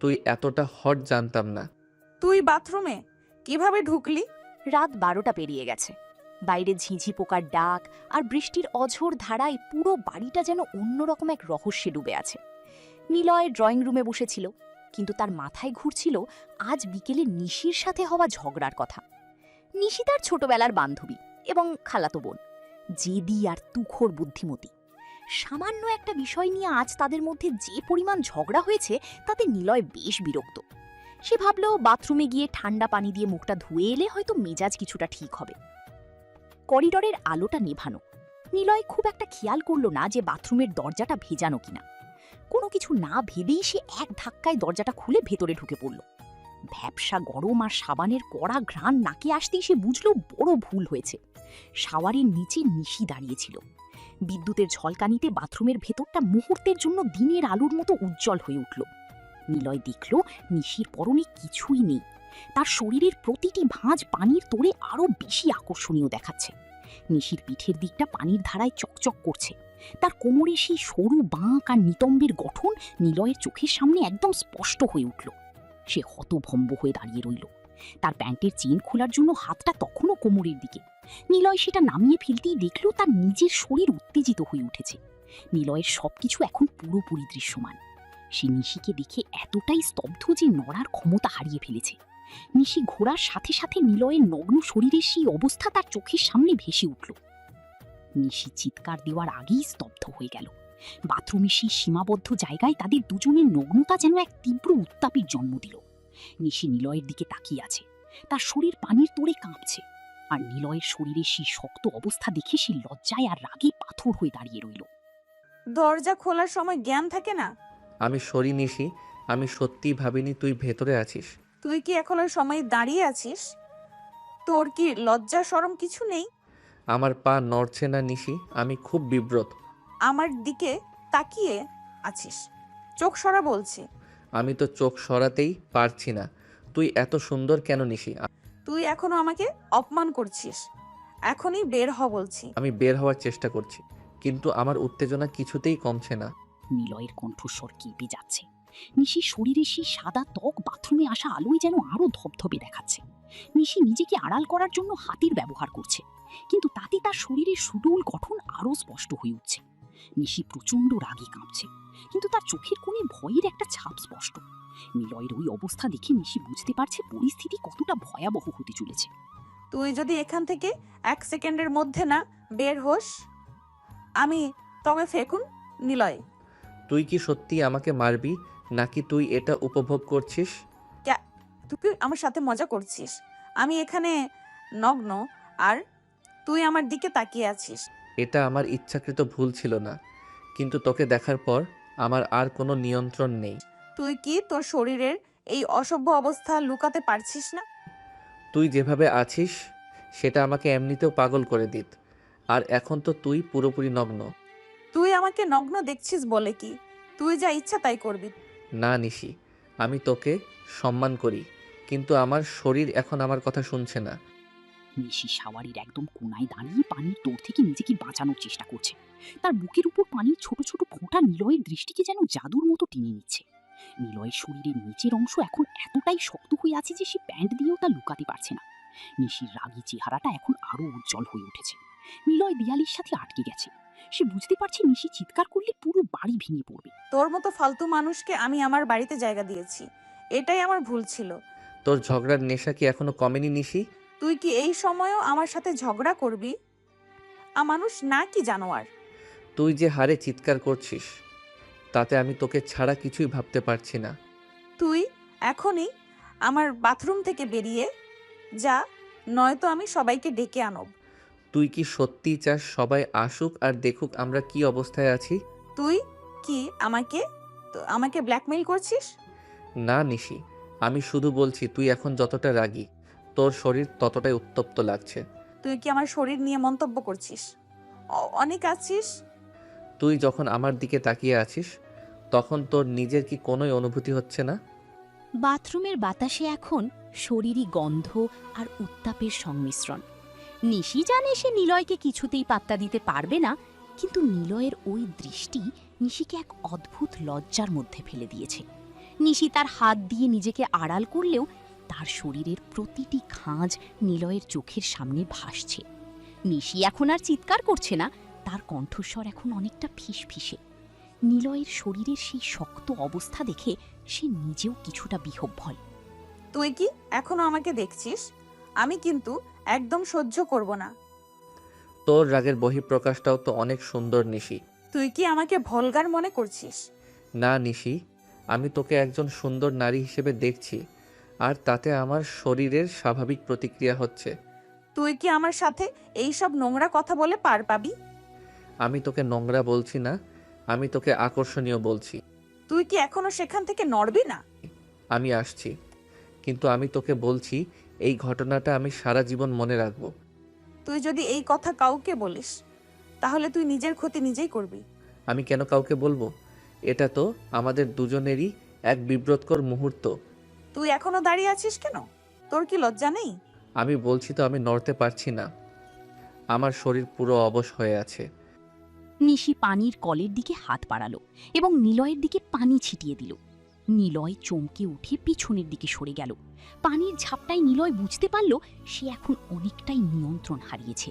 তুই এতটা হট জানতাম না। তুই বাথরুমে কিভাবে ঢুকলি? রাত 12টা পেরিয়ে গেছে। বাইরে ঝিঁঝি পোকার ডাক আর বৃষ্টির অঝোর ধারায় পুরো বাড়িটা যেন অন্যরকম এক রহস্যে ডুবে আছে। নিলয় ড্রয়িং রুমে বসেছিল, কিন্তু তার মাথায় ঘুরছিল আজ বিকেলে নিশির সাথে হওয়া ঝগড়ার কথা। নিশি তার ছোটবেলার বান্ধবী এবং খালাতো বোন, জেদি আর তুখোড় বুদ্ধিমতী। সামান্য একটা বিষয় নিয়ে আজ তাদের মধ্যে যে পরিমাণ ঝগড়া হয়েছে তাতে নিলয় বেশ বিরক্ত। সে ভাবল বাথরুমে গিয়ে ঠান্ডা পানি দিয়ে মুখটা ধুয়ে এলে হয়তো মেজাজ কিছুটা ঠিক হবে। করিডরের আলোটা নেভানো। নিলয় খুব একটা খেয়াল করল না যে বাথরুমের দরজাটা ভেজানো কিনা। কোনো কিছু না ভেবেই সে এক ধাক্কায় দরজাটা খুলে ভেতরে ঢুকে পড়ল। ভ্যাপসা গরম আর সাবানের কড়া ঘ্রাণ নাকে আসতেই সে বুঝল বড় ভুল হয়েছে। শাওয়ারের নিচে নিশি দাঁড়িয়েছিল। বিদ্যুতের ঝলকানিতে বাথরুমের ভেতরটা মুহূর্তের জন্য দিনের আলোর মতো উজ্জ্বল হয়ে উঠল। নিলয় দেখল নিশির পরনে কিছুই নেই। তার শরীরের প্রতিটি ভাঁজ পানির তোড়ে আরো বেশি আকর্ষণীয় দেখাচ্ছে। নিশির পিঠের দিকটা পানির ধারায় চকচক করছে। তার কোমরে সেই সরু বাঁক আর নিতম্বের গঠন নিলয়ের চোখের সামনে একদম স্পষ্ট হয়ে উঠল। সে হতভম্ব হয়ে দাঁড়িয়ে রইল। তার প্যান্টের চেন খোলার জন্য হাতটা তখনও কোমরের দিকে। নিলয় সেটা নামিয়ে ফেলতেই দেখল তার নিজের শরীর উত্তেজিত হয়ে উঠেছে। নিলয়ের সবকিছু এখন পুরোপুরি দৃশ্যমান। সে নিশিকে দেখে এতটাই স্তব্ধ যে নড়ার ক্ষমতা হারিয়ে ফেলেছে। নিশি ঘোরার সাথে সাথে নিলয়ের নগ্ন শরীরের সেই অবস্থা তার চোখের সামনে ভেসে উঠল। নিশি চিৎকার দেওয়ার আগেই স্তব্ধ হয়ে গেল। বাথরুমের সেই সীমাবদ্ধ জায়গায় তাদের দুজনের নগ্নতা যেন এক তীব্র উত্তাপের জন্ম দিল। নিশি নিলয়ের দিকে তাকিয়ে আছে। তার শরীর পানির তোড়ে কাঁপছে। আর নিলয়ের শরীরের সেই শক্ত অবস্থা দেখে সে লজ্জায় আর রাগে পাথর হয়ে দাঁড়িয়ে রইল। দরজা খোলার সময় জ্ঞান থাকে না? আমি সরি নিশি, আমি সত্যিই ভাবিনি তুই ভেতরে আছিস। তুই কি এখন ওই সময় দাঁড়িয়ে আছিস? তোর কি লজ্জা শরম কিছু নেই? আমার পা নড়ছে না নিশি, আমি খুব বিব্রত। আমার দিকে তাকিয়ে আছিস, চোখ সরা বলছি। আমি তো চোখ সরাতেই পারছি না। তুই এত সুন্দর কেন নিশি? তুই এখনো আমাকে অপমান করছিস। এখনই বের হ বলছি। আমি বের হওয়ার চেষ্টা করছি, কিন্তু আমার উত্তেজনা কিছুতেই কমছে না। নিলয়ের কণ্ঠস্বর কেঁপে যাচ্ছে। নিশির শরীরে সেই সাদা ত্বক বাথরুমে আসা আলোয় যেন আরো ধবধবে দেখাচ্ছে। নিশি নিজেকে আড়াল করার জন্য হাতের ব্যবহার করছে, কিন্তু তাতে তার শরীরের সুডৌল গঠন আরো স্পষ্ট হয়ে উঠছে। নিশি প্রচণ্ড রাগে কাঁপছে, কিন্তু তার চোখের কোণে ভয়ের একটা ছাপ স্পষ্ট। নিলয়ের ওই অবস্থা দেখে নিশি বুঝতে পারছে পরিস্থিতি কতটা ভয়াবহ হতে চলেছে। তুই যদি এখান থেকে 1 সেকেন্ডের মধ্যে না বের হোস, আমি তবে ফেকুন। নিলয়, তুই কি সত্যি আমাকে মারবি, নাকি তুই এটা উপভোগ করছিস? তুই আমার সাথে মজা করছিস? আমি এখানে নগ্ন আর তুই আমার দিকে তাকিয়ে আছিস। এটা আমার ইচ্ছাকৃত ভুল ছিল না, কিন্তু তোকে দেখার পর আমার আর কোনো নিয়ন্ত্রণ নেই। তুই কি তোর শরীরের এই অসভ্য অবস্থা লুকাতে পারছিস না? তুই যেভাবে আছিস সেটা আমাকে এমনিতেও পাগল করে দিত। আর এখন তো তুই পুরোপুরি নগ্ন। তুই আমাকে নগ্ন দেখছিস বলে কি তুই যা ইচ্ছা তাই করবি? না নিশি, আমি তোকে সম্মান করি, কিন্তু আমার শরীর এখন আমার কথা শুনছে না। নিশি শাওয়ারের একদম কোনায় দাঁড়িয়ে পানির তোড় থেকে নিজেকে বাঁচানোর চেষ্টা করছে। তার বুকের উপর পানির ছোট ছোট ফোঁটা নিলয়ের দৃষ্টিকে যেন জাদুর মতো টেনে নিচ্ছে। নিলয়ের শরীরের নিচের অংশ এখন এতটাই শক্ত হয়ে আছে যে সে প্যান্ট দিয়েও তা লুকাতে পারছে না। নিশির রাগী চেহারাটা এখন আরো উজ্জ্বল হয়ে উঠেছে। নিলয় দেয়ালের সাথে আটকে গেছে। সে বুঝতে পারছে নিশি চিৎকার করলে পুরো বাড়ি ভেঙে পড়বে। তোর মতো ফালতু মানুষকে আমি আমার বাড়িতে জায়গা দিয়েছি, এটাই আমার ভুল ছিল। তোর ঝগড়ার নেশা কি এখনো কমেনি নিশি? তুই কি এই সময়েও আমার সাথে ঝগড়া করবি? মানুষ না কি জানোয়ার? তুই যে হারে চিৎকার করছিস তাতে আমি তোকে ছাড়া কিছুই ভাবতে পারছি না। তুই এখনই আমার বাথরুম থেকে বেরিয়ে যা, নয়তো আমি সবাইকে ডেকে আনব। তুই কি সত্যিই চাস সবাই আসুক আর দেখুক আমরা কি অবস্থায় আছি? তুই কি আমাকে ব্ল্যাকমেইল করছিস? না নিশি, আমি শুধু বলছি তুই এখন যতটা রাগী তোর শরীর ততটাই উত্তপ্ত লাগছে। তুই কি আমার শরীর নিয়ে মন্তব্য করছিস? অনেক আছিস। তুই যখন আমার দিকে তাকিয়ে আছিস তখন তোর নিজের কি কোনোই অনুভূতি হচ্ছে না? বাথরুমের বাতাসে এখন শরীরী গন্ধ আর উত্তাপের সংমিশ্রণ। নিশি জানে সে নিলয়কে কিছুতেই পাত্তা দিতে পারবে না, কিন্তু নিলয়ের ওই দৃষ্টি নিশিকে এক অদ্ভুত লজ্জার মধ্যে ফেলে দিয়েছে। নিশি তার হাত দিয়ে নিজেকে আড়াল করলেও তার শরীরের প্রতিটি খাঁজ নিলয়ের চোখের সামনে ভাসছে। নিশি এখন আর চিৎকার করছে না, তার কণ্ঠস্বর এখন অনেকটা ফিসফিসে। নিলয়ের শরীরের সেই শক্ত অবস্থা দেখে সে নিজেও কিছুটা বিহ্বল। তুই কি এখনো আমাকে দেখছিস? আমি কিন্তু একদম সহ্য করব না। তোর রাগের বহিঃপ্রকাশটাও তো অনেক সুন্দর নিশি। তুই কি আমাকে ভলগার মনে করছিস? না নিশি, আমি তোকে একজন সুন্দর নারী হিসেবে দেখছি, আর তাতে আমার শরীরের স্বাভাবিক প্রতিক্রিয়া হচ্ছে। তুই কি আমার সাথে এই সব নোংরা কথা বলে পার পাবি? আমি তোকে নোংরা বলছি না, আমি তোকে আকর্ষণীয় বলছি। তুই কি এখনো সেখান থেকে নড়বি না? আমি আসছি, কিন্তু আমি তোকে বলছি এই ঘটনাটা আমি সারা জীবন মনে রাখবো। তুই যদি এই কথা কাউকে বলিস তাহলে তুই নিজের ক্ষতি নিজেই করবি। আমি কেন কাউকে বলবো? এটা তো আমাদের দুজনেরই এক বিব্রতকর মুহূর্ত। তুই এখনো দাঁড়িয়ে আছিস কেন? তোর কি লজ্জা নেই? আমি বলছি তো আমি নড়তে পারছি না, আমার শরীর পুরো অবশ হয়ে আছে। নিশি পানির কলের দিকে হাত বাড়ালো এবং নিলয়ের দিকে পানি ছিটিয়ে দিল। নিলয় চমকে উঠে পিছনের দিকে সরে গেল। পানির ঝাপটায় নিলয় বুঝতে পারল সে এখন অনেকটাই নিয়ন্ত্রণ হারিয়েছে।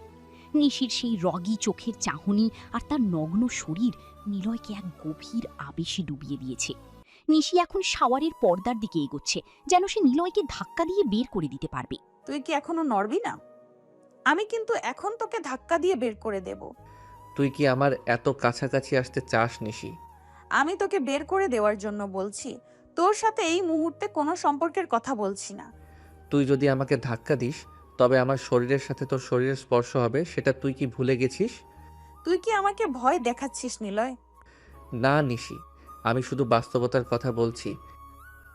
নিশির সেই রগী চোখের চাহনি আর তার নগ্ন শরীর নিলয়কে এক গভীর আবেশে ডুবিয়ে দিয়েছে। নিশি এখন শাওয়ারের পর্দার দিকে এগোচ্ছে, যেন সে নিলয়কে ধাক্কা দিয়ে বের করে দিতে পারবে। তুই কি এখনো নড়বি না? আমি কিন্তু এখন তোকে ধাক্কা দিয়ে বের করে দেব। তুই কি আমার এত কাছাকাছি আসতে চাস নিশি? আমি তোকে বের করে দেওয়ার জন্য বলছি, তোর সাথে এই মুহূর্তে কোনো সম্পর্কের কথা বলছি না। তুই যদি আমাকে ধাক্কা দিস তবে আমার শরীরের সাথে তোর শরীরের স্পর্শ হবে, সেটা তুই কি ভুলে গেছিস? তুই কি আমাকে ভয় দেখাচ্ছিস নিলয়? না নিশি, আমি শুধু বাস্তবতার কথা বলছি।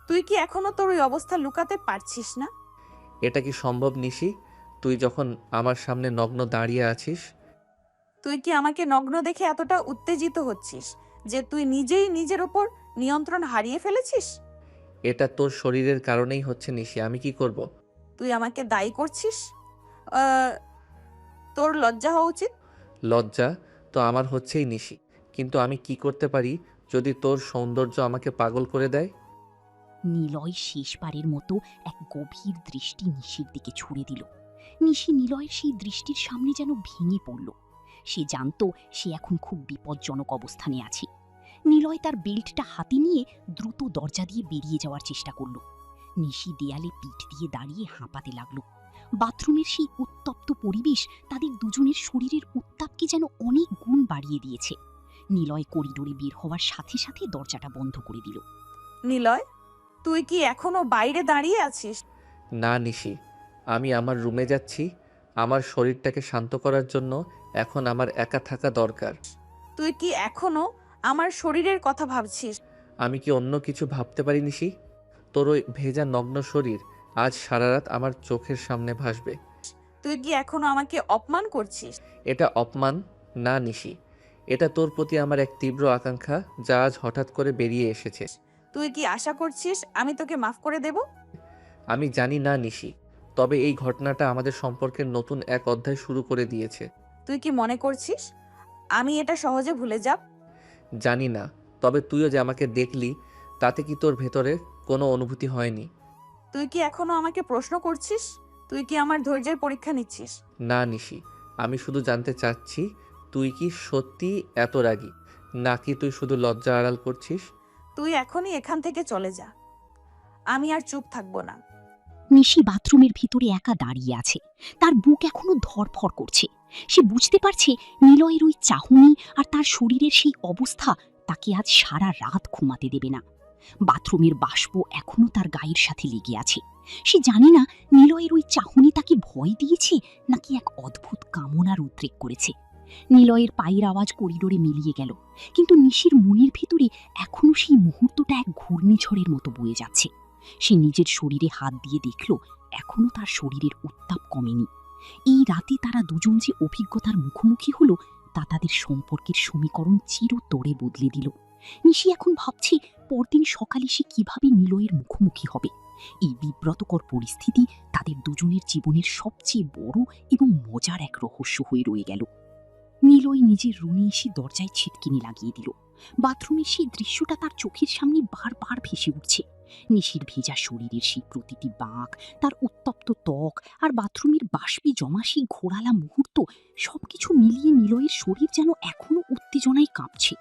তুই কি এখনো তোর ওই অবস্থা লুকাতে পারছিস না? এটা কি সম্ভব নিশি? তুই যখন আমার সামনে নগ্ন দাঁড়িয়ে আছিস। তুই কি আমাকে নগ্ন দেখে এতটা উত্তেজিত হচ্ছিস যে তুই নিজেই নিজের ওপর নিয়ন্ত্রণ হারিয়ে ফেলেছিস? এটা তোর শরীরের কারণেই হচ্ছে নিশি, আমি কি করব? তুই আমাকে দায়ী করছিস? আহ, তোর লজ্জা হওয়া উচিত। লজ্জা তো আমার হচ্ছেই নিশি, কিন্তু আমি কি করতে পারি যদি তোর সৌন্দর্য আমাকে পাগল করে দেয়? নিলয় শেষবারের মতো এক গভীর দৃষ্টি নিশির দিকে ছুড়ে দিল। নিশি নিলয়ের সেই দৃষ্টির সামনে যেন ভেঙে পড়ল। সে জানত সে এখন খুব বিপজ্জনক অবস্থানে আছে। নিলয় তার বেল্টটা হাতে নিয়ে দ্রুত দরজা দিয়ে বেরিয়ে যাওয়ার চেষ্টা করল। নিশি দেয়ালে পিঠ দিয়ে দাঁড়িয়ে হাঁপাতে লাগল। বাথরুমের সেই উত্তপ্ত পরিবেশ তাদের দুজনের শরীরের উত্তাপকে যেন অনেক গুণ বাড়িয়ে দিয়েছে। নিলয় করিডোরে বের হওয়ার সাথে সাথে দরজাটা বন্ধ করে দিল। নিলয়, তুই কি এখনো বাইরে দাঁড়িয়ে আছিস? না নিশি, আমি আমার রুমে যাচ্ছি। আমার শরীরটাকে শান্ত করার জন্য এখন আমার একা থাকা দরকার। তুই কি এখনো আমার শরীরের কথা ভাবছিস? আমি কি অন্য কিছু ভাবতে পারি নিশি? তোর ওই ভেজা নগ্ন শরীর আজ সারা রাত আমার চোখের সামনে ভাসবে। তুই কি এখনো আমাকে অপমান করছিস? এটা অপমান না নিশি, এটা তোর প্রতি আমার এক তীব্র আকাঙ্ক্ষা যা আজ হঠাৎ করে বেরিয়ে এসেছে। তুই কি আশা করছিস আমি তোকে মাফ করে দেব? আমি জানি না নিশি, তবে এই ঘটনাটা আমাদের সম্পর্কের নতুন এক অধ্যায় শুরু করে দিয়েছে। তুই কি মনে করছিস আমি এটা সহজে ভুলে যাব? জানি না, তবে তুইও যে আমাকে দেখলি তাতে কি তোর ভেতরে কোনো অনুভূতি হয়নি? তুই কি এখনো আমাকে প্রশ্ন করছিস? তুই কি আমার ধৈর্যের পরীক্ষা নিচ্ছিস? না নিশি, আমি শুধু জানতে চাচ্ছি তুই কি সত্যি এত রাগী, নাকি তুই শুধু লজ্জা আড়াল করছিস? তুই এখনই এখান থেকে চলে যা, আমি আর চুপ থাকবো না। নিশি বাথরুমের ভিতরে একা দাঁড়িয়ে আছে। তার বুক এখনো ধড়ফড় করছে। সে বুঝতে পারছে নিলয়ের ওই চাহনি আর তার শরীরের সেই অবস্থা তাকে আজ সারা রাত ঘুমাতে দেবে না। বাথরুমের বাষ্প এখনো তার গায়ের সাথে লেগে আছে। সে জানে না নিলয়ের ওই চাহনি তাকে ভয় দিয়েছে নাকি এক অদ্ভুত কামনার উদ্রেক করেছে। নিলয়ের পায়ের আওয়াজ করিডোরে মিলিয়ে গেল, কিন্তু নিশির মনের ভেতরে এখনো সেই মুহূর্তটা এক ঘূর্ণিঝড়ের মতো বয়ে যাচ্ছে। সে নিজের শরীরে হাত দিয়ে দেখল এখনো তার শরীরের উত্তাপ কমেনি। এই রাতে তারা দুজন যে অভিজ্ঞতার মুখোমুখি হলো তা তাদের সম্পর্কের সমীকরণ চিরতরে বদলে দিল। নিশি এখন ভাবছে পরদিন সকালে সে কিভাবে নিলয়ের মুখোমুখি হবে। এই বিব্রতকর পরিস্থিতি তাদের দুজনের জীবনের সবচেয়ে বড় এবং মজার এক রহস্য হয়ে রয়ে গেল। নিলয় নিজের রুমে এসে দরজায় ছিটকিনি লাগিয়ে দিল। বাথরুমের সেই দৃশ্যটা তার চোখের সামনে বারবার ভেসে উঠছে। নিশির ভেজা শরীরের সেই প্রতিটি বাঁক, তার উত্তপ্ত ত্বক আর বাথরুমের বাষ্পে জমা সেই ঘোরালা মুহূর্ত, সবকিছু মিলিয়ে নিলয়ের শরীর যেন এখনো উত্তেজনায় কাঁপছে।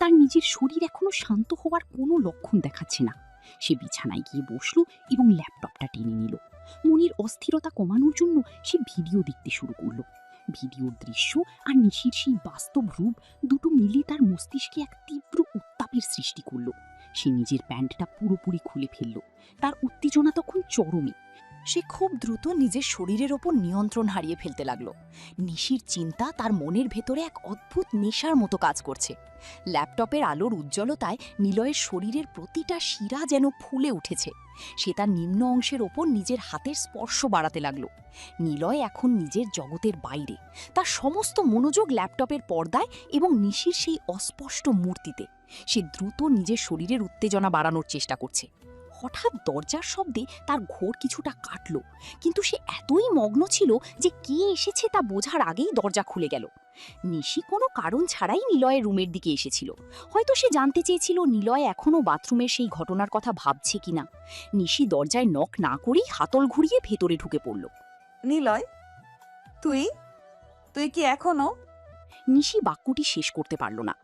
তার নিজের শরীর এখনো শান্ত হওয়ার কোনো লক্ষণ দেখাচ্ছে না। সে বিছানায় গিয়ে বসলো এবং ল্যাপটপটা টেনে নিল। মনের অস্থিরতা কমানোর জন্য সে ভিডিও দেখতে শুরু করলো। ভিডিওর দৃশ্য আর নিশির সেই বাস্তব রূপ দুটো মিলে তার মস্তিষ্কে এক তীব্র উত্তাপের সৃষ্টি করলো। সে নিজের প্যান্টটা পুরোপুরি খুলে ফেলল। তার উত্তেজনা তখন চরমে। সে খুব দ্রুত নিজের শরীরের ওপর নিয়ন্ত্রণ হারিয়ে ফেলতে লাগলো। নিশির চিন্তা তার মনের ভেতরে এক অদ্ভুত নেশার মতো কাজ করছে। ল্যাপটপের আলোর উজ্জ্বলতায় নিলয়ের শরীরের প্রতিটা শিরা যেন ফুলে উঠেছে। সে তার নিম্ন অংশের ওপর নিজের হাতের স্পর্শ বাড়াতে লাগলো। নিলয় এখন নিজের জগতের বাইরে। তার সমস্ত মনোযোগ ল্যাপটপের পর্দায় এবং নিশির সেই অস্পষ্ট মূর্তিতে। সে দ্রুত নিজের শরীরের উত্তেজনা বাড়ানোর চেষ্টা করছে। হঠাৎ দরজার শব্দে তার ঘোর কিছুটা কাটল, কিন্তু সে এতই মগ্ন ছিল যে কে এসেছে তা বোঝার আগেই দরজা খুলে গেল। নিশি কোনো কারণ ছাড়াই নিলয়ের রুমের দিকে এসেছিল। হয়তো সে জানতে চেয়েছিল নিলয় এখনও বাথরুমের সেই ঘটনার কথা ভাবছে কিনা। নিশি দরজায় নক না করেই হাতল ঘুরিয়ে ভেতরে ঢুকে পড়ল। নিলয়, তুই তুই কি এখনো? নিশি বাক্যটি শেষ করতে পারল না।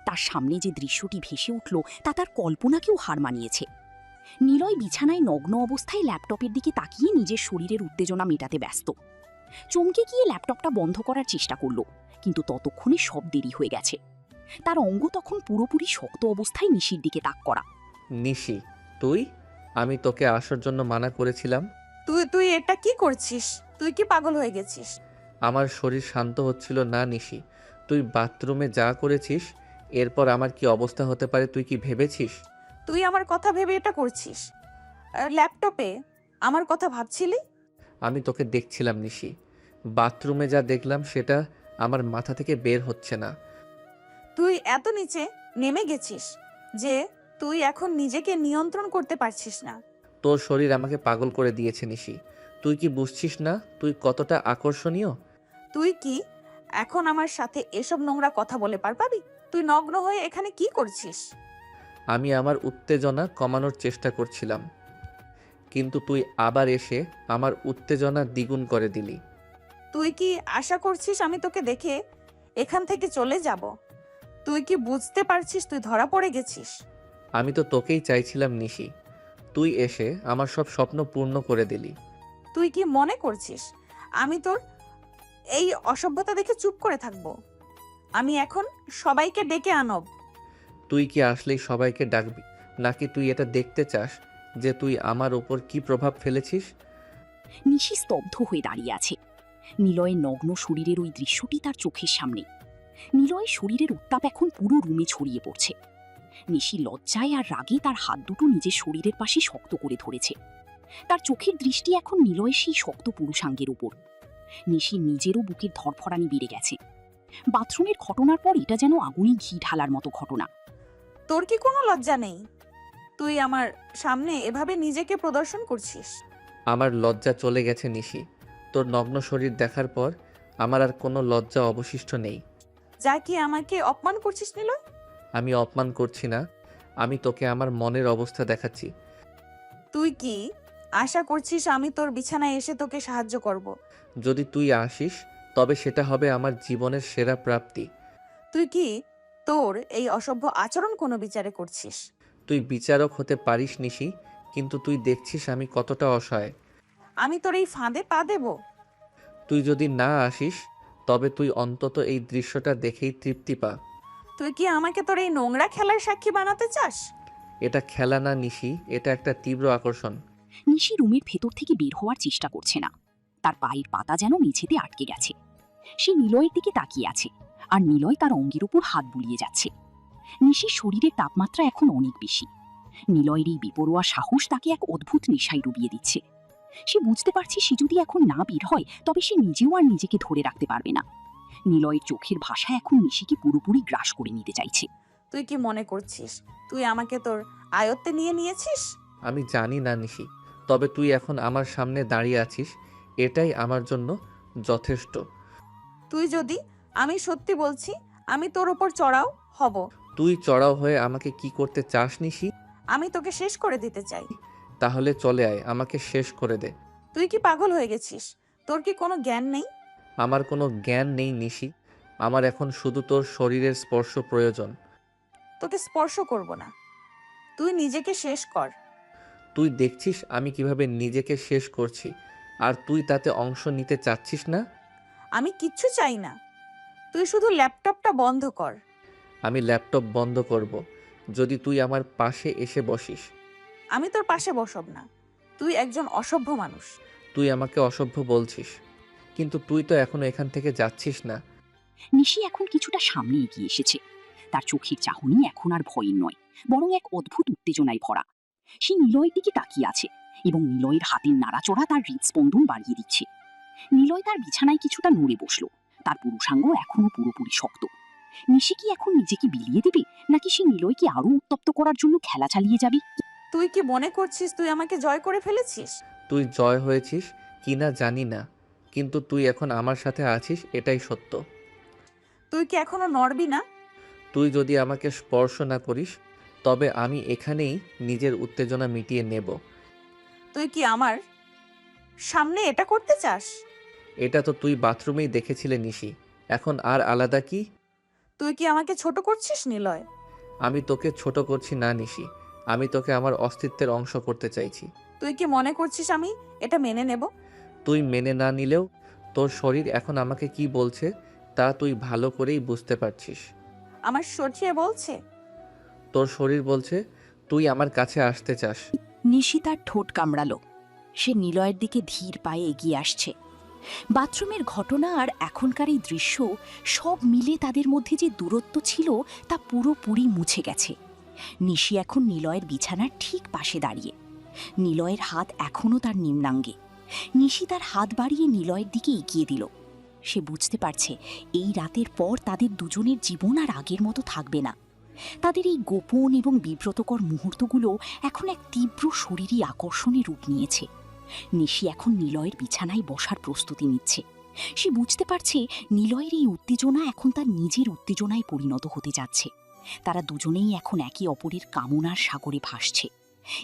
তার সামনে যে দৃশ্যটি ভেসে উঠল তা তার কল্পনাকেও হার মানিয়েছে। নিলয় বিছানায় নগ্ন অবস্থায় ল্যাপটপের দিকে তাকিয়ে নিজের শরীরের উত্তেজনা মেটাতে ব্যস্ত। চমকে গিয়ে ল্যাপটপটা বন্ধ করার চেষ্টা করল, কিন্তু ততক্ষণে সব দেরি হয়ে গেছে। তার অঙ্গ তখন পুরোপুরি শক্ত অবস্থায় নিশির দিকে তাক করা। নিশি, তুই? আমি তোকে আসার জন্য মানা করেছিলাম। তুই তুই এটা কি করছিস? তুই কি পাগল হয়ে গেছিস? আমার শরীর শান্ত হচ্ছিল না নিশি। তুই বাথরুমে যা করেছিস, এরপর আমার কি অবস্থা হতে পারে তুই কি ভেবেছিস? তুই আমার কথা ভেবে এটা করছিস? ল্যাপটপে আমার কথা ভাবছিলি? আমি তোকে দেখছিলাম নিশি। বাথরুমে যা দেখলাম সেটা আমার মাথা থেকে বের হচ্ছে না। তুই এত নিচে নেমে গেছিস যে তুই এখন নিজেকে নিয়ন্ত্রণ করতে পারছিস না। তোর শরীর আমাকে পাগল করে দিয়েছে নিশি। তুই কি বুঝছিস না তুই কতটা আকর্ষণীয়? তুই কি এখন আমার সাথে এসব নোংরা কথা বলে পারবি? তুই নগ্ন হয়ে এখানে কি করছিস? আমি আমার উত্তেজনা কমানোর চেষ্টা করছিলাম, কিন্তু তুই আবার এসে আমার উত্তেজনা দ্বিগুণ করে দিলি। তুই কি আশা করছিস আমি তোকে দেখে এখান থেকে চলে যাব? তুই কি বুঝতে পারছিস তুই ধরা পড়ে গেছিস? আমি তো তোকেই চাইছিলাম নিশি। তুই এসে আমার সব স্বপ্ন পূর্ণ করে দিলি। তুই কি মনে করছিস আমি তোর এই অসভ্যতা দেখে চুপ করে থাকবো? আমি এখন সবাইকে ডেকে আনব। তুই কি আসলেই সবাইকে ডাকবি, নাকি তুই এটা দেখতে চাস যে তুই আমার ওপর কি প্রভাব ফেলেছিস? নিশি স্তব্ধ হয়ে দাঁড়িয়ে আছে। নিলয়ের নগ্ন শরীরের ওই দৃশ্যটি তার চোখের সামনে। নিলয়ের শরীরের উত্তাপ এখন পুরো রুমে ছড়িয়ে পড়ছে। নিশি লজ্জায় আর রাগে তার হাত দুটো নিজের শরীরের পাশে শক্ত করে ধরেছে। তার চোখের দৃষ্টি এখন নিলয়ের সেই শক্ত পুরুষাঙ্গের উপর। নিশি নিজেরও বুকের ধরফরানি বেড়ে গেছে। বাথরুমের ঘটনার পর এটা যেন আগুনে ঘি ঢালার মতো ঘটনা। তোর কি কোনো লজ্জা নেই? তুই আমার সামনে এভাবে নিজেকে প্রদর্শন করছিস? আমার লজ্জা চলে গেছে নিশি। তোর নগ্ন শরীর দেখার পর আমার আর কোনো লজ্জা অবশিষ্ট নেই। যা কি আমাকে অপমান করছিস নিলয়? আমি অপমান করছি না, আমি তোকে আমার মনের অবস্থা দেখাচ্ছি। তুই কি আশা করছিস আমি তোর বিছানায় এসে তোকে সাহায্য করব? যদি তুই আসিস তবে সেটা হবে আমার জীবনের সেরা প্রাপ্তি। তুই কি তোর এই অসভ্য আচরণ কোনো বিচারে করছিস? তুই বিচারক হতে পারিস নিশি, কিন্তু তুই দেখছিস আমি কতটা অসহায়। আমি তোর এই ফাঁদে পা দেব? তুই যদি না আসিস তবে তুই অন্তত এই দৃশ্যটা দেখেই তৃপ্তি পা। তুই কি আমাকে তোর এই নোংরা খেলার সাক্ষী বানাতে চাস? এটা খেলা না নিশি, এটা একটা তীব্র আকর্ষণ। নিশি রুমের ভেতর থেকে বের হওয়ার চেষ্টা করছে না। তার পায়ের পাতা যেন মেঝেতে আটকে গেছে। সে নিলয়ের দিকে তাকিয়ে আছে, আর নিলয় তার অঙ্গের উপর হাত বুলিয়ে যাচ্ছে। নিশির শরীরের তাপমাত্রা এখন অনেক বেশি। নিলয়ের এই বেপরোয়া সাহস তাকে এক অদ্ভুত নেশায় ডুবিয়ে দিচ্ছে। সে বুঝতে পারছে সে যদি এখন না বের হয় তবে সে নিজেও আর নিজেকে ধরে রাখতে পারবে না। নিলয়ের চোখের ভাষা এখন নিশিকে পুরোপুরি গ্রাস করে নিতে চাইছে। তুই কি মনে করছিস তুই আমাকে তোর আয়ত্তে নিয়ে নিয়েছিস? আমি জানি না নিশি, তবে তুই এখন আমার সামনে দাঁড়িয়ে আছিস, এটাই আমার জন্য যথেষ্ট। তুই যদি আমি সত্যি বলছি, আমি তোর ওপর চড়াও হব। তুই চড়াও হয়ে আমাকে কি করতে চাস নিশি? আমি তোকে শেষ করে দিতে চাই। তাহলে চলে আয়, আমাকে শেষ করে দে। তুই কি পাগল হয়ে গেছিস? তোর কি কোনো জ্ঞান নেই? আমার কোনো জ্ঞান নেই নিশি, আমার এখন শুধু তোর শরীরের স্পর্শ প্রয়োজন। তোকে স্পর্শ করব না, তুই নিজেকে শেষ কর। তুই দেখছিস আমি কিভাবে নিজেকে শেষ করছি, আর তুই তাতে অংশ নিতে চাচ্ছিস না। আমি কিচ্ছু চাই না, তুই শুধু ল্যাপটপটা বন্ধ কর। আমি ল্যাপটপ বন্ধ করব যদি তুই আমার পাশে এসে বসিস। আমি তোর পাশে বসব না, তুই একজন অসভ্য মানুষ। তুই আমাকে অসভ্য বলছিস, কিন্তু তুই তো এখনো এখান থেকে যাচ্ছিস না। নিশি এখন কিছুটা সামনে এগিয়ে এসেছে। তার চোখের চাহনি এখন আর ভয়ের নয়, বরং এক অদ্ভুত উত্তেজনায় ভরা। সে নিলয়ের দিকে তাকিয়ে আছে এবং নিলয়ের হাতের নাড়াচড়া তার হৃদস্পন্দন বাড়িয়ে দিচ্ছে। নিলয় তার বিছানায় কিছুটা নড়ে বসল, তার পুরুষাঙ্গ এখনো পুরোপুরি শক্ত। নিশি কি এখন নিজেকে বিলিয়ে দেবে, নাকি সে নিলয়কে আরো উত্তপ্ত করার জন্য খেলা চালিয়ে যাবে? তুই কি মনে করছিস তুই আমাকে জয় করে ফেলেছিস? তুই জয় হয়েছিস কিনা জানি না, কিন্তু তুই এখন আমার সাথে আছিস, এটাই সত্য। তুই কি এখনো নড়বি না? তুই যদি আমাকে স্পর্শ না করিস তবে আমি এখানেই নিজের উত্তেজনা মিটিয়ে নেব। তুই কি আমার সামনে এটা করতে চাস? এটা তো তুই বাথরুমেই দেখেছিলে নিশি, এখন আর আলাদা কি? তুই কি আমাকে ছোট করছিস নিলয়? আমি তোকে ছোট করছি না নিশি, আমি তোকে আমার অস্তিত্বের অংশ করতে চাইছি। তুই কি মনে করছিস আমি এটা মেনে নেব? তুই মেনে না নিলেও তোর শরীর এখন আমাকে কি বলছে তা তুই ভালো করেই বুঝতে পারছিস। আমার সঠিয়ে বলছে। তোর শরীর বলছে তুই আমার কাছে আসতে চাস। নিশি তার ঠোঁট কামড়ালো। সে নিলয়ের দিকে ধীর পায়ে এগিয়ে আসছে। বাথরুমের ঘটনা আর এখনকার এই দৃশ্য সব মিলে তাদের মধ্যে যে দূরত্ব ছিল তা পুরোপুরি মুছে গেছে। নিশি এখন নিলয়ের বিছানার ঠিক পাশে দাঁড়িয়ে। নিলয়ের হাত এখনও তার নিম্নাঙ্গে। নিশি তার হাত বাড়িয়ে নিলয়ের দিকে এগিয়ে দিল। সে বুঝতে পারছে এই রাতের পর তাদের দুজনের জীবন আর আগের মতো থাকবে না। তাদের এই গোপন এবং বিব্রতকর মুহূর্তগুলো এখন এক তীব্র শরীরী আকর্ষণে রূপ নিয়েছে। নিশি এখন নিলয়ের বিছানায় বসার প্রস্তুতি নিচ্ছে। সে বুঝতে পারছে নিলয়ের এই উত্তেজনা এখন তার নিজের উত্তেজনায় পরিণত হতে যাচ্ছে। তারা দুজনেই এখন একে অপরের কামনার সাগরে ভাসছে।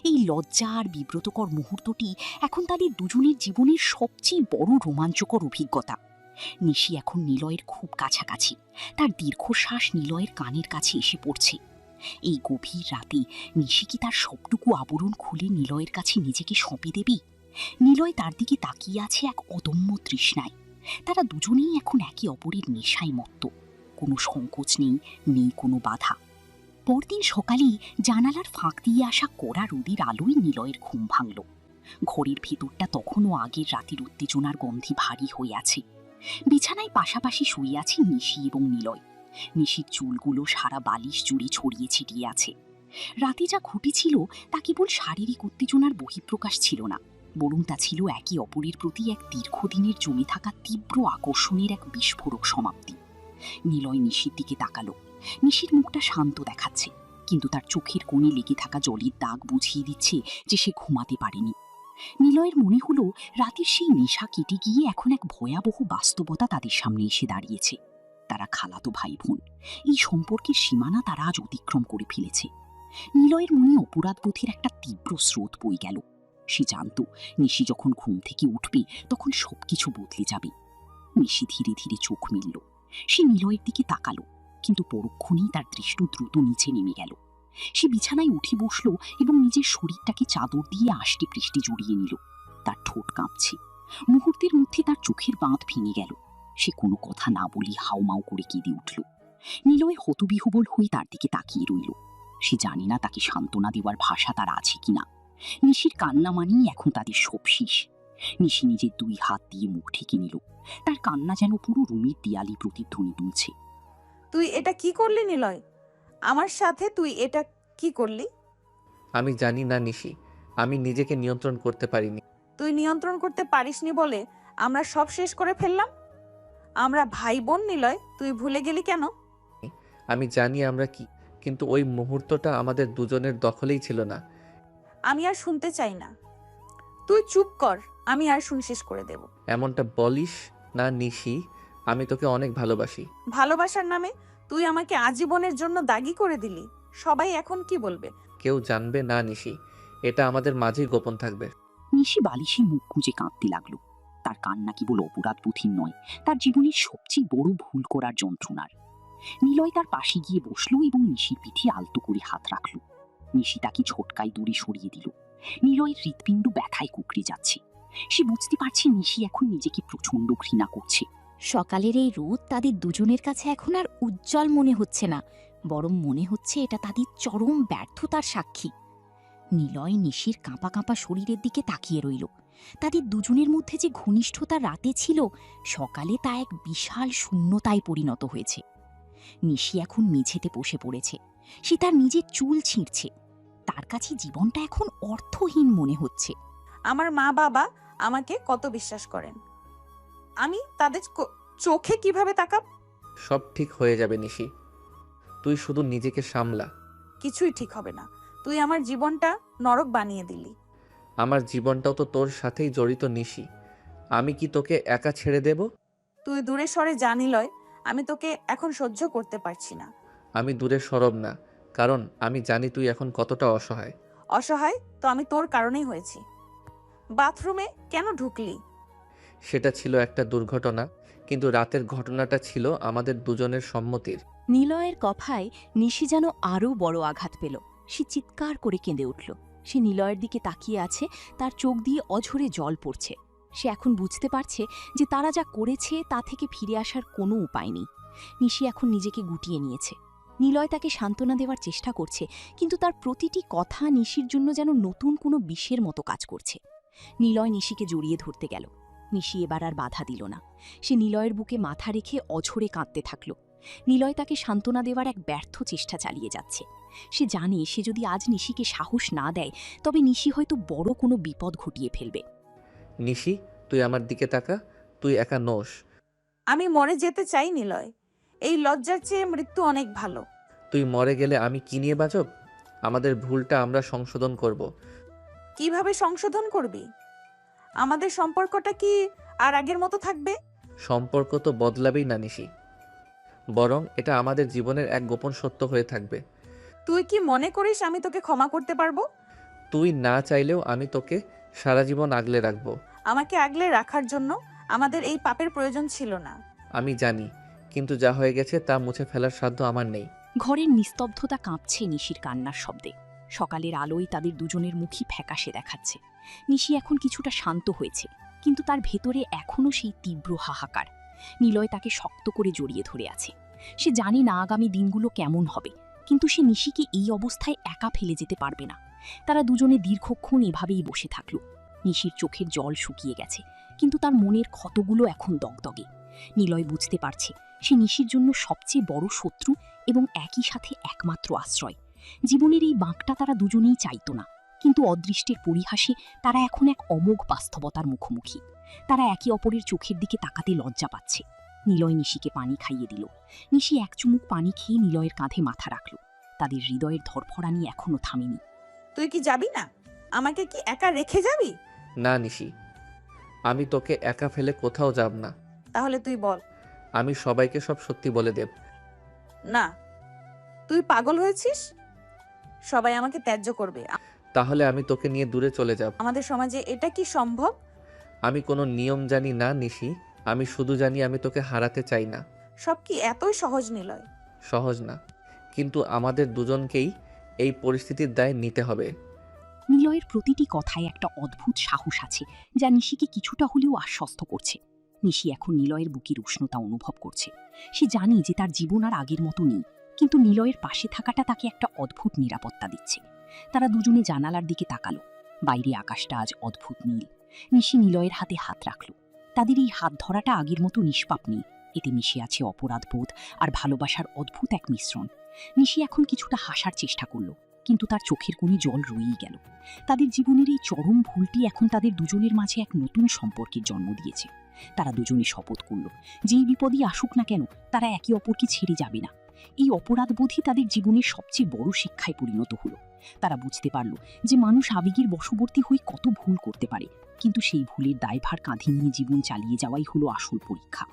এই লজ্জা আর বিব্রতকর মুহূর্তটি এখন তাদের দুজনের জীবনের সবচেয়ে বড় রোমাঞ্চকর অভিজ্ঞতা। নিশি এখন নিলয়ের খুব কাছাকাছি, তার দীর্ঘশ্বাস নিলয়ের কানের কাছে এসে পড়ছে। এই গভীর রাতে নিশি কি তার সবটুকু আবরণ খুলে নিলয়ের কাছে নিজেকে সঁপে দেবে? নিলয় তার দিকে তাকিয়ে আছে এক অদম্য তৃষ্ণায়। তারা দুজনেই এখন একে অপরের নেশায় মত্ত। কোনো সংকোচ নেই, নেই কোনো বাধা। পরদিন সকালেই জানালার ফাঁক দিয়ে আসা কড়া রোদের আলোয় নিলয়ের ঘুম ভাঙল। ঘরের ভেতরটা তখনও আগের রাতের উত্তেজনার গন্ধে ভারী হয়ে আছে। বিছানায় পাশাপাশি শুয়ে আছে নিশি এবং নিলয়। নিশির চুলগুলো সারা বালিশ জুড়ে ছড়িয়ে ছিটিয়ে আছে। রাতে যা ঘটেছিল তা কেবল শারীরিক উত্তেজনার বহিঃপ্রকাশ ছিল না, বরং তা ছিল একে অপরের প্রতি এক দীর্ঘদিনের জমে থাকা তীব্র আকর্ষণের এক বিস্ফোরক সমাপ্তি। নিলয় নিশির দিকে তাকালো। নিশির মুখটা শান্ত দেখাচ্ছে, কিন্তু তার চোখের কোণে লেগে থাকা জলের দাগ বুঝিয়ে দিচ্ছে যে সে ঘুমাতে পারেনি। নিলয়ের মনে হলো রাতের সেই নেশা কেটে গিয়ে এখন এক ভয়াবহ বাস্তবতা তাদের সামনে এসে দাঁড়িয়েছে। তারা খালাতো ভাই বোন, এই সম্পর্কের সীমানা তারা আজ অতিক্রম করে ফেলেছে। নিলয়ের মনে অপরাধবোধের একটা তীব্র স্রোত বয়ে গেল। সে জানত নিশি যখন ঘুম থেকে উঠবে তখন সবকিছু বদলে যাবে। নিশি ধীরে ধীরে চোখ মেলল। সে নিলয়ের দিকে তাকালো, কিন্তু পরক্ষণেই তার দৃষ্টি দ্রুত নিচে নেমে গেল। সে বিছানায় উঠে বসল এবং নিজের শরীরটাকে চাদর দিয়ে আষ্টে পৃষ্ঠে জড়িয়ে নিল। তার ঠোঁট কাঁপছে। মুহূর্তের মধ্যে তার চোখের বাঁধ ভেঙে গেল। সে কোনো কথা না বলে হাউমাউ করে কেঁদে উঠল। নিলয় হতবিহ্বল হয়ে তার দিকে তাকিয়ে রইল। সে জানে না তাকে সান্ত্বনা দেওয়ার ভাষা তার আছে কিনা। নিশির কান্না মানেই এখন তাদের সব শেষ। নিশি নিজের দুই হাত দিয়ে মুখ ঢেকে নিল। তার কান্না যেন পুরো রুমের দেয়ালে প্রতিধ্বনি তুলছে। তুই এটা কি করলি নিলয়? আমার সাথে তুই এটা কি করলি? আমি জানি না নিশি, আমি নিজেকে নিয়ন্ত্রণ করতে পারিনি। তুই নিয়ন্ত্রণ করতে পারিসনি বলে আমরা সব শেষ করে ফেললাম। আমরা ভাই বোন নিলয়, তুই ভুলে গেলি কেন? আমি জানি আমরা কি, কিন্তু ওই মুহূর্তটা আমাদের দুজনের দখলেই ছিল না। আমি আর শুনতে চাই না, তুই চুপ কর, আমি আর শুন শেষ করে দেব। এমনটা বলিস না নিশি, আমি তোকে অনেক ভালোবাসি। ভালোবাসার নামে তুই আমাকে আজীবনের জন্য দাগি করে দিলি। সবাই এখন কি বলবে? কেউ জানবে না নিশি, এটা আমাদের মাঝেই গোপন থাকবে। নিশি বালিশে মুখ গুঁজে কাঁদতে লাগলো। তার কান্না কেবল অপরাধ বোধহীন নয়, তার জীবনের সবচেয়ে বড় ভুল করার যন্ত্রণার। নিলয় তার পাশে গিয়ে বসলো এবং নিশির পিঠে আলতো করে হাত রাখলো। নিশি তাকে ছোটকায় দূরে সরিয়ে দিল। নিলয়ের হৃৎপিণ্ড ব্যথায় কুকড়ে যাচ্ছে। সে বুঝতে পারছে নিশি এখন নিজেকে প্রচন্ড ঘৃণা করছে। সকালের এই রোদ তাদের দুজনের কাছে এখন আর উজ্জ্বল মনে হচ্ছে না, বরং মনে হচ্ছে এটা তাদের চরম ব্যর্থতার সাক্ষী। নিলয় নিশির কাঁপা কাঁপা শরীরের দিকে তাকিয়ে রইল। তাদের দুজনের মধ্যে যে ঘনিষ্ঠতা রাতে ছিল, সকালে তা এক বিশাল শূন্যতায় পরিণত হয়েছে। নিশি এখন মেঝেতে বসে পড়েছে। সে তার নিজের চুল ছিঁড়ছে। তার কাছে জীবনটা এখন অর্থহীন মনে হচ্ছে। আমার মা বাবা আমাকে কত বিশ্বাস করেন, আমি তাদের চোখে কিভাবে তাকাব? সব ঠিক হয়ে যাবে নিশি, তুই শুধু নিজেকে সামলা। কিছুই ঠিক হবে না। তুই আমার জীবনটা নরক বানিয়ে দিলি। আমার জীবনটাও তো তোর সাথেই জড়িত নিশি, আমি কি তোকে একা ছেড়ে দেব? তুই দূরে সরে জানি লয়, আমি তোকে এখন সহ্য করতে পারছি না। আমি দূরে সরব না, কারণ আমি জানি তুই এখন কতটা অসহায়। অসহায় তো আমি তোর কারণেই হয়েছি। বাথরুমে কেন ঢুকলি? সেটা ছিল একটা দুর্ঘটনা, কিন্তু রাতের ঘটনাটা ছিল আমাদের দুজনের সম্মতির। নিলয়ের কথায় নিশি যেন আরও বড় আঘাত পেল। সে চিৎকার করে কেঁদে উঠল। সে নিলয়ের দিকে তাকিয়ে আছে, তার চোখ দিয়ে অঝরে জল পড়ছে। সে এখন বুঝতে পারছে যে তারা যা করেছে তা থেকে ফিরে আসার কোনো উপায় নেই। নিশি এখন নিজেকে গুটিয়ে নিয়েছে। নিলয় তাকে সান্ত্বনা দেওয়ার চেষ্টা করছে, কিন্তু তার প্রতিটি কথা নিশির জন্য যেন নতুন কোনো বিষের মতো কাজ করছে। নিলয় নিশিকে জড়িয়ে ধরতে গেল। নিশি এবার আর বাধা দিল না। সে নিলয়ের বুকে মাথা রেখে অঝরে কাঁদতে থাকল। নিলয় তাকে সান্ত্বনা দেওয়ার এক ব্যর্থ চেষ্টা চালিয়ে যাচ্ছে। সে জানে সে যদি আজ নিশিকে সাহস না দেয়, তবে নিশি হয়তো বড় কোনো বিপদ ঘটিয়ে ফেলবে। নিশি, তুই আমার দিকে তাকা, তুই একা নোস। আমি মরে যেতে চাই নিলয়। এই লজ্জার চেয়ে মৃত্যু অনেক ভালো। তুই মরে গেলে আমি কি নিয়ে বাঁচব? আমাদের ভুলটা আমরা সংশোধন করব। কিভাবে সংশোধন করবি? আমাদের সম্পর্কটা কি আর আগের মতো থাকবে? সম্পর্ক তো বদলাবেই না নিশি, বরং এটা আমাদের জীবনের এক গোপন সত্য হয়ে থাকবে। তুই কি মনে করিস আমি তোকে ক্ষমা করতে পারবো? তুই না চাইলেও আমি তোকে সারা জীবন আগলে রাখবো। আমাকে আগলে রাখার জন্য আমাদের এই পাপের প্রয়োজন ছিল না। আমি জানি, কিন্তু যা হয়ে গেছে তা মুছে ফেলার সাধ্য আমার নেই। ঘরের নিস্তব্ধতা কাঁপছে নিশির কান্নার শব্দে। সকালের আলোয় তাদের দুজনের মুখই ফ্যাকাশে দেখাচ্ছে। নিশি এখন কিছুটা শান্ত হয়েছে, কিন্তু তার ভেতরে এখনও সেই তীব্র হাহাকার। নিলয় তাকে শক্ত করে জড়িয়ে ধরে আছে। সে জানে না আগামী দিনগুলো কেমন হবে, কিন্তু সে নিশিকে এই অবস্থায় একা ফেলে যেতে পারবে না। তারা দুজনে দীর্ঘক্ষণ এভাবেই বসে থাকল। নিশির চোখের জল শুকিয়ে গেছে, কিন্তু তার মনের ক্ষতগুলো এখন দগদগে। নিলয় বুঝতে পারছে সে নিশির জন্য সবচেয়ে বড় শত্রু এবং একই সাথে একমাত্র আশ্রয়। জীবনের এই বাঁকটা তারা দুজনেই চাইত না, কিন্তু অদৃষ্টের পরিহাসে তারা এখন এক অমোঘ বাস্তবতার মুখোমুখি। তারা একে অপরের চোখের দিকে তাকাতে লজ্জা পাচ্ছে। নিলয় নিশিকে পানি খাইয়ে দিল। নিশি এক চুমুক পানি খেয়ে নিলয়ের কাঁধে মাথা রাখল। তাদের হৃদয়ের ধরফরানি এখনো থামেনি। তুই কি যাবি না? আমাকে কি একা রেখে যাবি? না নিশি, আমি তোকে একা ফেলে কোথাও যাব না। তাহলে তুই বল। আমি সবাইকে সব সত্যি বলে দেব। না, তুই পাগল হয়েছিস। সবাই আমাকে ত্যায্য করবে। তাহলে আমি তোকে নিয়ে দূরে চলে যাব। আমাদের সমাজে এটা কি সম্ভব? আমি কোনো নিয়ম জানি না নিশি, আমি শুধু জানি আমি তোকে হারাতে চাই না। সব কি এতই সহজ নিলয়? সহজ না, কিন্তু আমাদের দুজনকেই এই পরিস্থিতির দায় নিতে হবে। নিলয়ের প্রতিটি কথায় একটা অদ্ভুত সাহস আছে, যা নিশিকে কিছুটা হলেও আশ্বস্ত করছে। নিশি এখন নিলয়ের বুকের উষ্ণতা অনুভব করছে। সে জানে যে তার জীবন আর আগের মতো নেই, কিন্তু নিলয়ের পাশে থাকাটা তাকে একটা অদ্ভুত নিরাপত্তা দিচ্ছে। তারা দুজনে জানালার দিকে তাকালো। বাইরে আকাশটা আজ অদ্ভুত নীল। নিশি নিলয়ের হাতে হাত রাখল। তাদের এই হাত ধরাটা আগের মতো নিষ্পাপ নেই, এতে মিশে আছে অপরাধবোধ আর ভালোবাসার অদ্ভুত এক মিশ্রণ। নিশি এখন কিছুটা হাসার চেষ্টা করল, কিন্তু তার চোখের কোণে জল রয়েই গেল। তাদের জীবনের এই চরম ভুলটি এখন তাদের দুজনের মাঝে এক নতুন সম্পর্কের জন্ম দিয়েছে। তারা দুজনে শপথ করল, যেই বিপদই আসুক না কেন তারা একে অপরকে ছেড়ে যাবে না। এই অপরাধবোধই তাদের জীবনের সবচেয়ে বড় শিক্ষায় পরিণত হলো। তারা বুঝতে পারল যে মানুষ আবেগের বশবর্তী হয়ে কত ভুল করতে পারে, কিন্তু সেই ভুলের দায়ভার কাঁধে নিয়ে জীবন চালিয়ে যাওয়াই হলো আসল পরীক্ষা।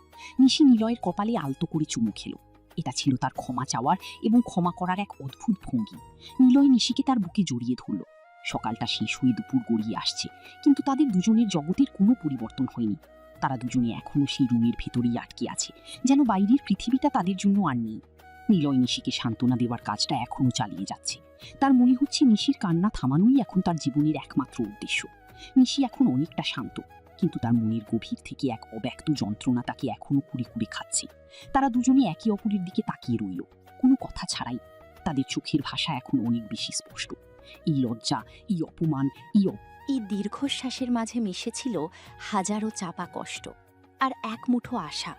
নিশি নিলয়ের কপালে আলতো করে চুমু খেল। এটা ছিল তার ক্ষমা চাওয়ার এবং ক্ষমা করার এক অদ্ভুত ভঙ্গি। নিলয় নিশিকে তার বুকে জড়িয়ে ধরল। সকালটা শেষ হয়ে দুপুর গড়িয়ে আসছে, কিন্তু তাদের দুজনের জগতের কোনো পরিবর্তন হয়নি। তারা দুজনে এখনো সেই রুমের ভেতরেই আটকে আছে, যেন বাইরের পৃথিবীটা তাদের জন্য আর নেই। নিলয় নিশিকে সান্ত্বনা দেওয়ার কাজটা এখনো চালিয়ে যাচ্ছে। তার মনে হচ্ছে নিশির কান্না থামানোই এখন তার জীবনের একমাত্র উদ্দেশ্য। নিশি এখন অনেকটা শান্ত, কিন্তু তার মনের গভীর থেকে এক অব্যক্ত যন্ত্রণা তাকে এখনো কুড়ে কুড়ে খাচ্ছে। তারা দুজনে একে অপরের দিকে তাকিয়ে রইল, কোনো কথা ছাড়াই। তাদের চোখের ভাষা এখন অনেক বেশি স্পষ্ট। এই লজ্জা, এই অপমান, এই দীর্ঘশ্বাসের মাঝে মিশেছিল হাজারো চাপা কষ্ট আর এক মুঠো আশা।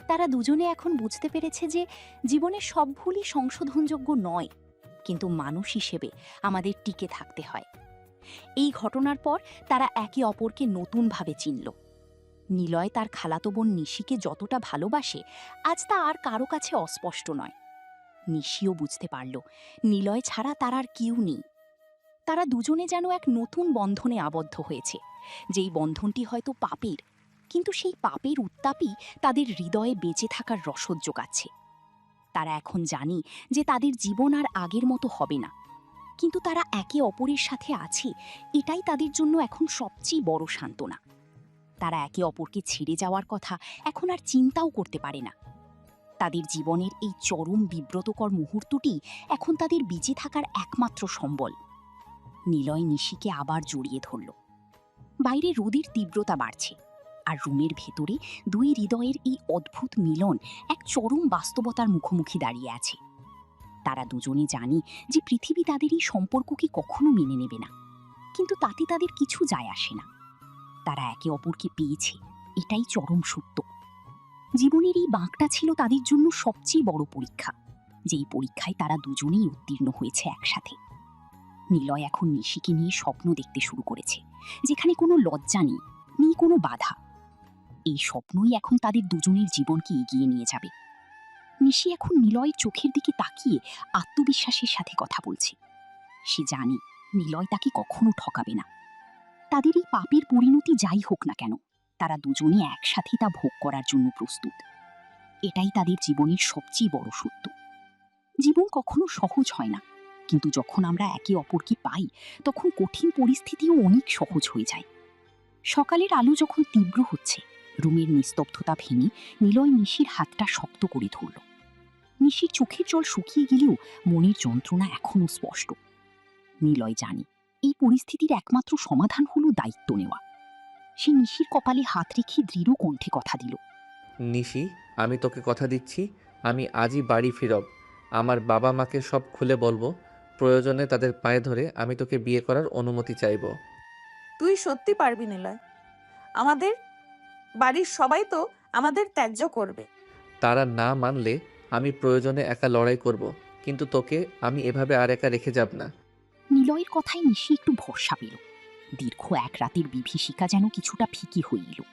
তারা দুজনে এখন বুঝতে পেরেছে যে জীবনের সব ভুলই সংশোধনযোগ্য নয়, কিন্তু মানুষ হিসেবে আমাদের টিকে থাকতে হয়। এই ঘটনার পর তারা একে অপরকে নতুনভাবে চিনল। নিলয় তার খালাতো বোন নিশিকে যতটা ভালোবাসে, আজ তা আর কারো কাছে অস্পষ্ট নয়। নিশিও বুঝতে পারল নিলয় ছাড়া তার আর কেউ নেই। তারা দুজনে যেন এক নতুন বন্ধনে আবদ্ধ হয়েছে, যেই বন্ধনটি হয়তো পাপের, কিন্তু সেই পাপের উত্তাপই তাদের হৃদয়ে বেঁচে থাকার রসদ জোগাচ্ছে। তারা এখন জানে যে তাদের জীবন আর আগের মতো হবে না, কিন্তু তারা একে অপরের সাথে আছে, এটাই তাদের জন্য এখন সবচেয়ে বড় সান্ত্বনা। তারা একে অপরকে ছেড়ে যাওয়ার কথা এখন আর চিন্তাও করতে পারে না। তাদের জীবনের এই চরম বিব্রতকর মুহূর্তটি এখন তাদের বেঁচে থাকার একমাত্র সম্বল। নিলয় নিশিকে আবার জড়িয়ে ধরল। বাইরে রোদের তীব্রতা বাড়ছে, আর রুমের ভেতরে দুই হৃদয়ের এই অদ্ভুত মিলন এক চরম বাস্তবতার মুখোমুখি দাঁড়িয়ে আছে। তারা দুজনে জানে যে পৃথিবী তাদের এই সম্পর্ককে কখনো মেনে নেবে না, কিন্তু তাতে তাদের কিছু যায় আসে না। তারা একে অপরকে পেয়েছে, এটাই চরম সত্য। জীবনের এই বাঁকটা ছিল তাদের জন্য সবচেয়ে বড় পরীক্ষা, যেই পরীক্ষায় তারা দুজনেই উত্তীর্ণ হয়েছে একসাথে। নিলয় এখন নিশিকে নিয়ে স্বপ্ন দেখতে শুরু করেছে, যেখানে কোনো লজ্জা নেই, নেই কোনো বাধা। এই স্বপ্নই এখন তাদের দুজনের জীবনকে এগিয়ে নিয়ে যাবে। নিশি এখন নিলয়ের চোখের দিকে তাকিয়ে আত্মবিশ্বাসের সাথে কথা বলছে। সে জানে নিলয় তাকে কখনো ঠকাবে না। তাদের এই পাপের পরিণতি যাই হোক না কেন, তারা দুজনে একসাথে তা ভোগ করার জন্য প্রস্তুত। এটাই তাদের জীবনের সবচেয়ে বড় সত্য। জীবন কখনো সহজ হয় না, কিন্তু যখন আমরা একে অপরকে পাই, তখন কঠিন পরিস্থিতিও অনেক সহজ হয়ে যায়। সকালের আলো যখন তীব্র হচ্ছে, রুমের নিস্তব্ধতা ভেঙে নিলয় নিশির হাতটা শক্ত করে ধরল। নিশির চোখের জল শুকিয়ে গেলেও মনের যন্ত্রণা এখনো স্পষ্ট। নিলয় জানে এই পরিস্থিতির একমাত্র সমাধান হলো দায়িত্ব নেওয়া। সে নিশির কপালে হাত রেখে দৃঢ় কণ্ঠে কথা দিল। নিশি, আমি তোকে কথা দিচ্ছি, আমি আজই বাড়ি ফিরব। আমার বাবা মাকে সব খুলে বলবো। প্রয়োজনে তাদের পায়ে ধরে আমি তোকে বিয়ে করার অনুমতি চাইব। তুই সত্যি পারবি নিলয়? আমাদের বাড়ির সবাই তো আমাদের ত্যায্য করবে। তারা না মানলে আমি প্রয়োজনে একা লড়াই করব, কিন্তু তোকে আমি এভাবে আর একা রেখে যাব না। নিলয়ের কথায় নিশি একটু ভরসা পেল। দীর্ঘ এক রাতের বিভীষিকা যেন কিছুটা ফিকে হয়ে এলো।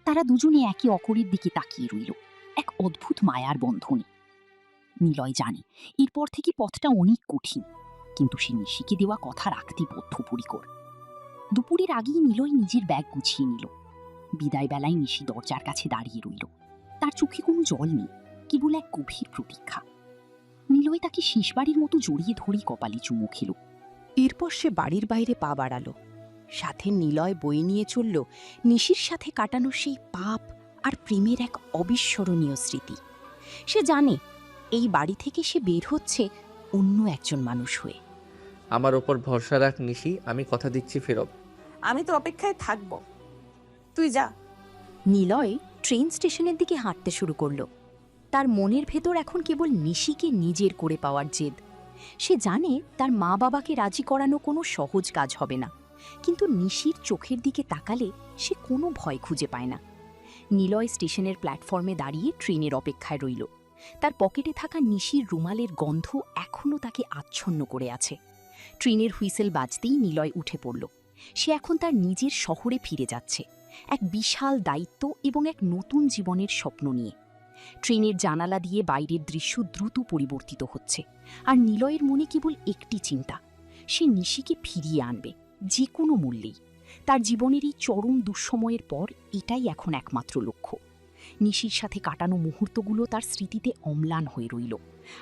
তারা দুজনে একে অপরের দিকে তাকিয়ে রইল, এক অদ্ভুত মায়ার বন্ধনে। নিলয় জানে এরপর থেকে পথটা অনেক কঠিন, কিন্তু সে নিশিকে দেওয়া কথা রাখতে বদ্ধপরিকর। দুপুরের আগেই নিলয় নিজের ব্যাগ গুছিয়ে নিল। বিদায় বেলায় নিশি দরজার কাছে দাঁড়িয়ে রইল। তার চোখে কোনো জল নেই, কেবল এক গভীর প্রতীক্ষা। নিলয় তাকে শেষবারের মতো জড়িয়ে ধরেই কপালে চুমু খেল। এরপর সে বাড়ির বাইরে পা বাড়ালো। সাথে নিলয় বই নিয়ে চলল নিশির সাথে কাটানো সেই পাপ আর প্রেমের এক অবিস্মরণীয় স্মৃতি। সে জানে এই বাড়ি থেকে সে বের হচ্ছে অন্য একজন মানুষ হয়ে। আমার ওপর ভরসা রাখ নিশি, আমি কথা দিচ্ছি ফিরব। আমি তো অপেক্ষায় থাকবো, তুই যা। নিলয় ট্রেন স্টেশনের দিকে হাঁটতে শুরু করল। তার মনের ভেতর এখন কেবল নিশিকে নিজের করে পাওয়ার জেদ। সে জানে তার মা বাবাকে রাজি করানো কোনো সহজ কাজ হবে না, কিন্তু নিশির চোখের দিকে তাকালে সে কোনো ভয় খুঁজে পায় না। নিলয় স্টেশনের প্ল্যাটফর্মে দাঁড়িয়ে ট্রেনের অপেক্ষায় রইল। তার পকেটে থাকা নিশির রুমালের গন্ধ এখনও তাকে আচ্ছন্ন করে আছে। ট্রেনের হুইসেল বাজতেই নিলয় উঠে পড়ল। সে এখন তার নিজের শহরে ফিরে যাচ্ছে, এক বিশাল দায়িত্ব এবং এক নতুন জীবনের স্বপ্ন নিয়ে। ট্রেনের জানালা দিয়ে বাইরের দৃশ্য দ্রুত পরিবর্তিত হচ্ছে, আর নিলয়ের মনে কেবল একটি চিন্তা, সে নিশিকে ফিরিয়ে আনবে যে কোনো মূল্যেই। তার জীবনের এই চরম দুঃসময়ের পর এটাই এখন একমাত্র লক্ষ্য। নিশির সাথে কাটানো মুহূর্তগুলো তার স্মৃতিতে অম্লান হয়ে রইল,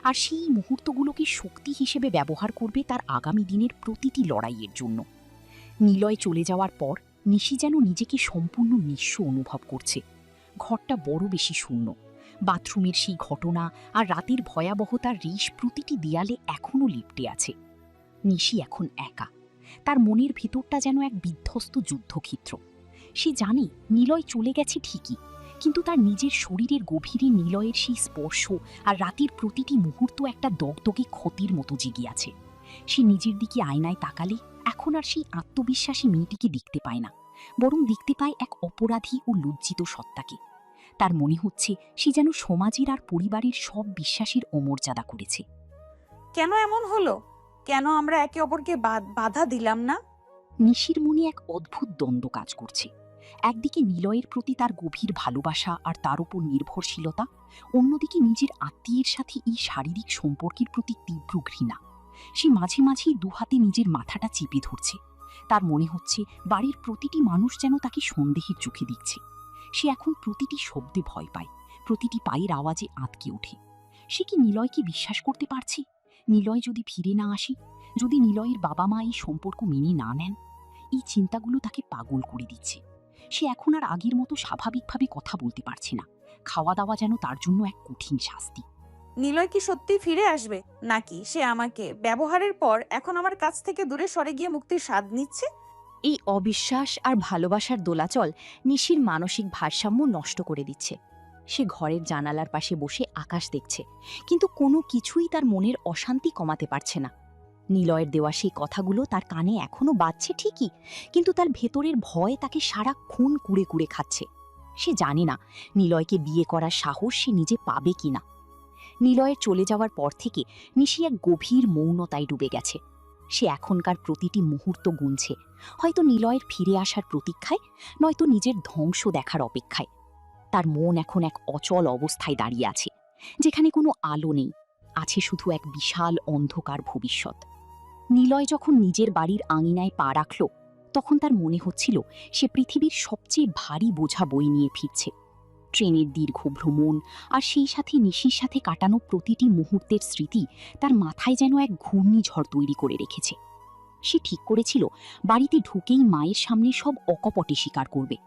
আর সেই মুহূর্তগুলোকে শক্তি হিসেবে ব্যবহার করবে তার আগামী দিনের প্রতিটি লড়াইয়ের জন্য। নিলয় চলে যাওয়ার পর নিশি যেন নিজেকে সম্পূর্ণ নিঃস্ব অনুভব করছে। ঘরটা বড় বেশি শূন্য। বাথরুমের সেই ঘটনা আর রাতের ভয়াবহতার রেশ প্রতিটি দেয়ালে এখনও লিপটে আছে। নিশি এখন একা। তার মনের ভিতরটা যেন এক বিধ্বস্ত যুদ্ধক্ষেত্র। সে জানে নিলয় চলে গেছে ঠিকই, কিন্তু তার নিজের শরীরের গভীরে নিলয়ের সেই স্পর্শ আর রাতের প্রতিটি মুহূর্ত একটা দগদগে ক্ষতির মতো জেগে আছে। সে নিজের দিকে আয়নায় তাকালে এখন আর সেই আত্মবিশ্বাসী মেয়েটিকে দেখতে পায় না, বরং দেখতে পায় এক অপরাধী ও লজ্জিত সত্তাকে। তার মনে হচ্ছে সে যেন সমাজের আর পরিবারের সব বিশ্বাসের অমর্যাদা করেছে। কেন এমন হলো? কেন আমরা একে অপরকে বাধা দিলাম না? নিশির মনে এক অদ্ভুত দ্বন্দ্ব কাজ করছে। একদিকে নিলয়ের প্রতি তার গভীর ভালোবাসা আর তার উপর নির্ভরশীলতা, অন্যদিকে নিজের আত্মীয়ের সাথে এই শারীরিক সম্পর্কের প্রতি তীব্র ঘৃণা। সে মাঝে মাঝেই দুহাতে নিজের মাথাটা চেপে ধরছে। তার মনে হচ্ছে বাড়ির প্রতিটি মানুষ যেন তাকে সন্দেহের চোখে দেখছে। সে এখন প্রতিটি শব্দে ভয় পায়, প্রতিটি পায়ের আওয়াজে আঁতকে ওঠে। সে কি নিলয়কে বিশ্বাস করতে পারছে? নিলয় যদি ফিরে না আসে, যদি নিলয়ের বাবা মা এই সম্পর্ক মেনে না নেন? এই চিন্তাগুলো তাকে পাগল করে দিচ্ছে। সে এখন আর আগের মতো স্বাভাবিকভাবে কথা বলতে পারছে না। খাওয়া দাওয়া যেন তার জন্য এক কঠিন শাস্তি। নিলয় কি সত্যি ফিরে আসবে, নাকি সে আমাকে ব্যবহারের পর এখন আমার কাছ থেকে দূরে সরে গিয়ে মুক্তির স্বাদ নিচ্ছে? এই অবিশ্বাস আর ভালোবাসার দোলাচল নিশির মানসিক ভারসাম্য নষ্ট করে দিচ্ছে। সে ঘরের জানালার পাশে বসে আকাশ দেখছে, কিন্তু কোনো কিছুই তার মনের অশান্তি কমাতে পারছে না। নিলয়ের দেওয়া সেই কথাগুলো তার কানে এখনো বাজছে ঠিকই, কিন্তু তার ভেতরের ভয় তাকে সারাক্ষণ কুড়ে কুড়ে খাচ্ছে। সে জানে না নিলয়কে বিয়ে করার সাহস সে নিজে পাবে কিনা। নিলয়ের চলে যাওয়ার পর থেকে নিশি এক গভীর মৌনতায় ডুবে গেছে। সে এখনকার প্রতিটি মুহূর্ত গুনছে, হয়তো নিলয়ের ফিরে আসার প্রতীক্ষায়, নয়তো নিজের ধ্বংস দেখার অপেক্ষায়। তার মন এখন এক অচল অবস্থায় দাঁড়িয়ে আছে, যেখানে কোনো আলো নেই, আছে শুধু এক বিশাল অন্ধকার ভবিষ্যৎ। নিলয় যখন নিজের বাড়ির আঙিনায় পা রাখল, তখন তার মনে হচ্ছিল সে পৃথিবীর সবচেয়ে ভারী বোঝা বই নিয়ে ফিরছে। ট্রেনের দীর্ঘ ভ্রমণ আর সেই সাথে নিশির সাথে কাটানো প্রতিটি মুহূর্তের স্মৃতি তার মাথায় যেন এক ঘূর্ণিঝড় তৈরি করে রেখেছে। সে ঠিক করেছিল বাড়িতে ঢুকেই মায়ের সামনে সব অকপটে স্বীকার করবে।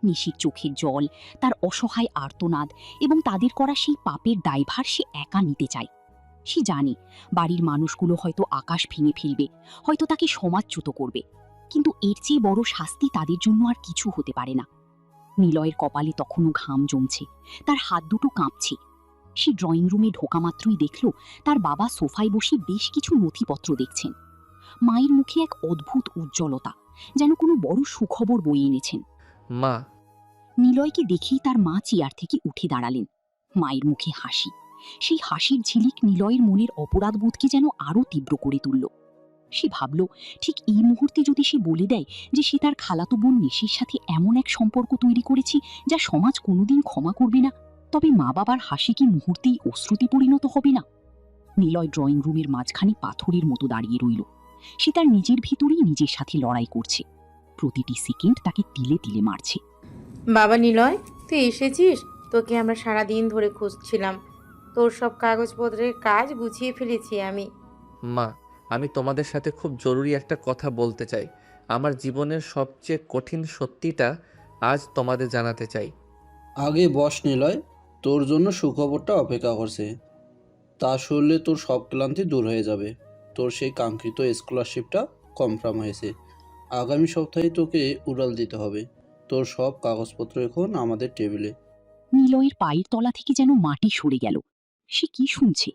নিশির চোখের জল, তার অসহায় আর্তনাদ এবং তাদের করা সেই পাপের দায়ভার সে একা নিতে চায়। সে জানে বাড়ির মানুষগুলো হয়তো আকাশ ভেঙে ফেলবে, হয়তো তাকে সমাজচ্যুত করবে, কিন্তু এর চেয়ে বড় শাস্তি তাদের জন্য আর কিছু হতে পারে না। নিলয়ের কপালে তখনও ঘাম জমছে, তার হাত দুটো কাঁপছে। সে ড্রয়িং রুমে ঢোকা মাত্রই দেখল তার বাবা সোফায় বসে বেশ কিছু নথিপত্র দেখছেন। মায়ের মুখে এক অদ্ভুত উজ্জ্বলতা, যেন কোনো বড় সুখবর বয়ে এনেছেন। মা, নিলয়কে দেখেই তার মা চেয়ার থেকে উঠে দাঁড়ালেন। মায়ের মুখে হাসি, সেই হাসির ঝিলিক নিলয়ের মনের অপরাধবোধকে যেন আরও তীব্র করে তুলল। সে ভাবল, ঠিক এই মুহূর্তে যদি সে বলে দেয় যে সে তার খালাতো বোন নিশির সাথে এমন এক সম্পর্ক তৈরি করেছে যা সমাজ কোনোদিন ক্ষমা করবে না, তবে মা বাবার হাসি কি মুহূর্তেই অশ্রুতে পরিণত হবে না? নিলয় ড্রয়িং রুমের মাঝখানে পাথরের মতো দাঁড়িয়ে রইল। সে তার নিজের ভিতরেই নিজের সাথে লড়াই করছে। প্রতিটি সেকেন্ড তাকে তিলে তিলে মারছে। বাবা নিলয়, তুই এসেছিস? তোকে আমরা সারাদিন ধরে খুঁজছিলাম। তোর সব কাগজপত্রের কাজ গুছিয়ে ফেলেছি আমি। মা, আমি তোমাদের সাথে খুব জরুরি একটা কথা বলতে চাই। আমার জীবনের সবচেয়ে কঠিন সত্যিটা আজ তোমাদের জানাতে চাই। আগে বস নিলয়, তোর জন্য সুখবরটা অপেক্ষা করছে। তা শুনলে তোর সব ক্লান্তি দূর হয়ে যাবে। তোর সেই কাঙ্ক্ষিত স্কলারশিপটা কনফার্ম হয়েছে। আগামী সপ্তাহে তোকে উড়াল দিতে হবে। তোর সব কাগজপত্র এখন আমাদের টেবিলে। নিলয়ের পায়ের তলা থেকে যেন মাটি সরে গেল। সে কি শুনছে?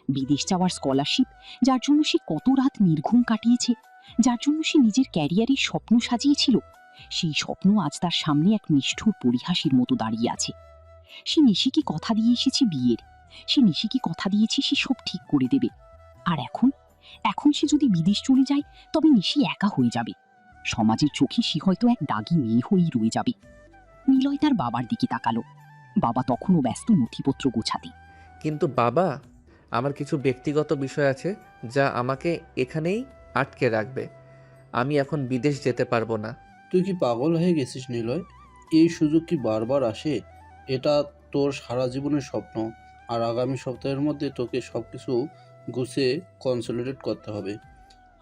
বিদেশ যাওয়ার স্কলারশিপ, যার জন্য সে কত রাত নির্ঘুম কাটিয়েছে, যার জন্য সে নিজের ক্যারিয়ারের স্বপ্ন সাজিয়েছিল, সেই স্বপ্ন আজ তার সামনে এক নিষ্ঠুর পরিহাসের মতো দাঁড়িয়ে আছে। সে নিশিকে কথা দিয়ে এসেছে বিয়ের, সে নিশিকে কথা দিয়েছে সে সব ঠিক করে দেবে। আর এখন এখন সে যদি বিদেশ চলে যায়, তবে নিশি একা হয়ে যাবে। সমাজের চোখে সে হয়তো এক দাগী মেয়ে হয়েই রয়ে যাবে। নিলয় তার বাবার দিকে তাকালো। বাবা তখনও ব্যস্ত নথিপত্র গোছাতে। কিন্তু বাবা, আমার কিছু ব্যক্তিগত বিষয় আছে যা আমাকে এখানেই আটকে রাখবে। আমি এখন বিদেশ যেতে পারবো না। তুই কি পাগল হয়ে গেছিস নিলয়? এই সুযোগ কি বারবার আসে? এটা তোর সারা জীবনের স্বপ্ন, আর আগামী সপ্তাহের মধ্যে তোকে সব কিছু গুছিয়ে কনসলিডেট করতে হবে।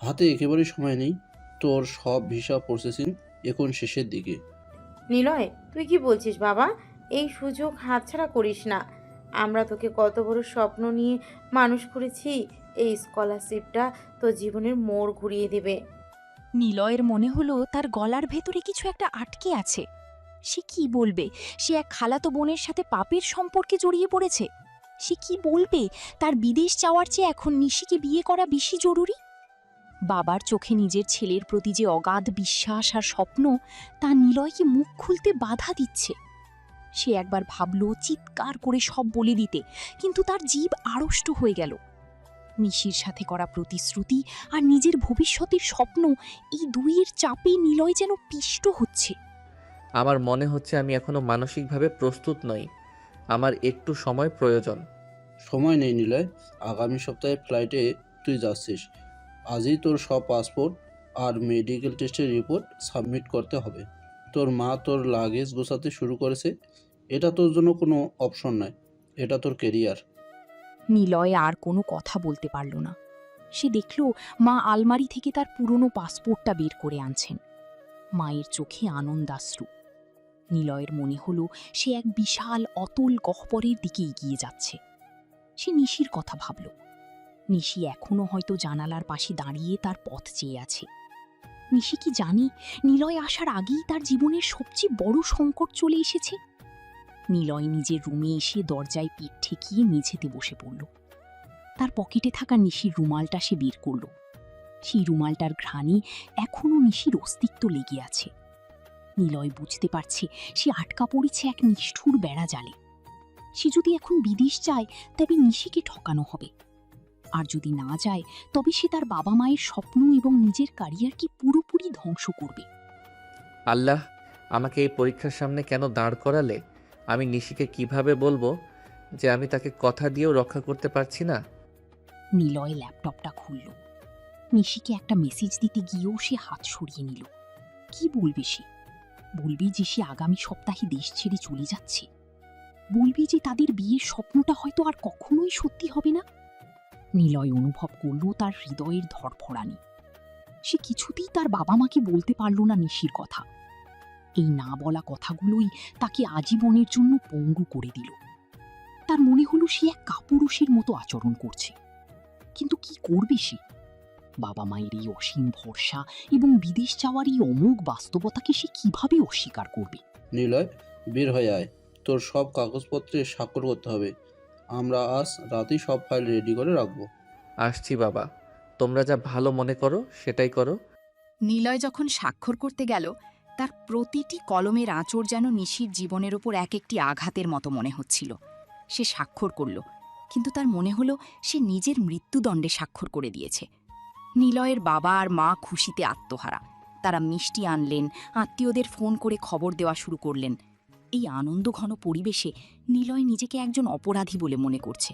হাতে একেবারেই সময় নেই। তোর সব ভিসা প্রসেসিং এখন শেষের দিকে। নিলয়, তুই কি বলছিস বাবা? এই সুযোগ হাতছাড়া করিস না। আমরা তোকে কত বড় স্বপ্ন নিয়ে মানুষ করেছি। এই স্কলারশিপটা তোর জীবনের মোড় ঘুরিয়ে দেবে। নিলয়ের মনে হলো তার গলার ভেতরে কিছু একটা আটকে আছে। সে কি বলবে? সে এক খালাতো বোনের সাথে পাপের সম্পর্কে জড়িয়ে পড়েছে। সে কি বলবে? তার বিদেশ যাওয়ার চেয়ে এখন নিশিকে বিয়ে করা বেশি জরুরি। বাবার চোখে নিজের ছেলের প্রতি যে অগাধ বিশ্বাস আর স্বপ্ন, তা নিলয়কে মুখ খুলতে বাধা দিচ্ছে। সে একবার ভাবল চিৎকার করে সব বলে দিতে, কিন্তু তার জিভ আড়ষ্ট হয়ে গেল। নিশির সাথে করা প্রতিশ্রুতি আর নিজের ভবিষ্যতের স্বপ্ন, এই দুইয়ের চাপে নিলয় যেন পিষ্ট হচ্ছে। আমার মনে হচ্ছে আমি এখনো মানসিকভাবে প্রস্তুত নই। আমার একটু সময় প্রয়োজন। সময় নেই নিলয়, আগামী সপ্তাহে ফ্লাইটে তুই যাচ্ছিস। আজই তোর সব পাসপোর্ট আর মেডিকেল টেস্টের রিপোর্ট সাবমিট করতে হবে। তোর মা তোর লাগেজ গোছাতে শুরু করেছে। এটা তোর জন্য কোনো অপশন নয়, এটা তোর কেরিয়ার। নিলয় আর কোনো কথা বলতে পারল না। সে দেখল মা আলমারি থেকে তার পুরনো পাসপোর্টটা বের করে আনছেন। মায়ের চোখে আনন্দাশ্রু। নিলয়ের মনে হলো সে এক বিশাল অতল গহ্বরের দিকে এগিয়ে যাচ্ছে। সে নিশির কথা ভাবল। নিশি এখনও হয়তো জানালার পাশে দাঁড়িয়ে তার পথ চেয়ে আছে। নিশি কি জানে নিলয় আসার আগেই তার জীবনের সবচেয়ে বড় সংকট চলে এসেছে? নিলয় নিজের রুমে এসে দরজায় পিঠ ঠেকিয়ে মেঝেতে বসে পড়ল। তার পকেটে থাকা নিশির রুমালটা সে বের করল। সেই রুমালটার ঘ্রাণে এখনও নিশির অস্তিত্ব লেগে আছে। নিলয় বুঝতে পারছে সে আটকা পড়েছে এক নিষ্ঠুর বেড়া জালে। সে যদি এখন বিদেশ যায় তবে নিশিকে ঠকানো হবে, আর যদি না যায় তবে সে তার বাবা মায়ের স্বপ্ন এবং নিজের ক্যারিয়ারকে পুরোপুরি ধ্বংস করবে। আল্লাহ, আমাকে এই পরীক্ষার সামনে কেন দাঁড় করালে? আমি নিশিকে কিভাবে বলবো যে আমি তাকে কথা দিয়েও রক্ষা করতে পারছি না? নিলয় ল্যাপটপটা খুলল। নিশিকে একটা মেসেজ দিতে গিয়েও সে হাত সরিয়ে নিল। কি বলবে সে? বলবি যে সে আগামী সপ্তাহে দেশ ছেড়ে চলে যাচ্ছে? বলবি যে তাদের বিয়ের স্বপ্নটা হয়তো আর কখনোই সত্যি হবে না? নিলয় অনুভব করল তার হৃদয়ের ধড়ফড়ানি। সে কিছুতেই তার বাবা মাকে বলতে পারল না নিশির কথা। এই না বলা কথাগুলোই তাকে আজীবনের জন্য পঙ্গু করে দিল। তার মনে হলো সে এক কাপুরুষের মতো আচরণ করছে। কিন্তু কি করবে সে? বাবা মায়ের এই অসীম ভরসা এবং বিদেশ যাওয়ার এই অমোঘ বাস্তবতাকে সে কিভাবে অস্বীকার করবে? নিলয়, বের হয়ে আয়। তোর সব কাগজপত্রে স্বাক্ষর করতে হবে। আমরা আজ রাতেই সব ফাইল রেডি করে রাখবো। আসছি বাবা, তোমরা যা ভালো মনে করো সেটাই করো। নিলয় যখন স্বাক্ষর করতে গেল, তার প্রতিটি কলমের আঁচড় যেন নিশির জীবনের ওপর এক একটি আঘাতের মতো মনে হচ্ছিল। সে স্বাক্ষর করল, কিন্তু তার মনে হলো সে নিজের মৃত্যুদণ্ডে স্বাক্ষর করে দিয়েছে। নিলয়ের বাবা আর মা খুশিতে আত্মহারা। তারা মিষ্টি আনলেন, আত্মীয়দের ফোন করে খবর দেওয়া শুরু করলেন। এই আনন্দঘন পরিবেশে নিলয় নিজেকে একজন অপরাধী বলে মনে করছে।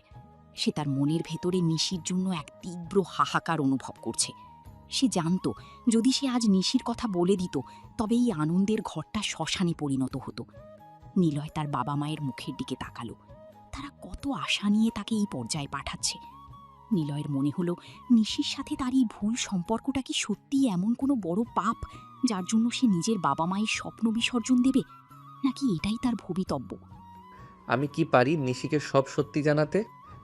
সে তার মনের ভেতরে নিশির জন্য এক তীব্র হাহাকার অনুভব করছে। সে জানত যদি সে আজ নিশির কথা বলে দিত তবে এই আনন্দের ঘরটা শ্মশানে পরিণত হতো। নিলয় তার বাবা মায়ের মুখের দিকে তাকালো। তারা কত আশা নিয়ে তাকে এই পর্যায়ে পাঠাচ্ছে। নিলয়ের মনে হলো নিশির সাথে তার এই ভুল সম্পর্কটা কি সত্যিই এমন কোনো বড় পাপ যার জন্য সে নিজের বাবা মায়ের স্বপ্ন বিসর্জন দেবে, নাকি এটাই তার ভবিতব্য? আমি কি পারি নিশিকে সব সত্যি জানাতে?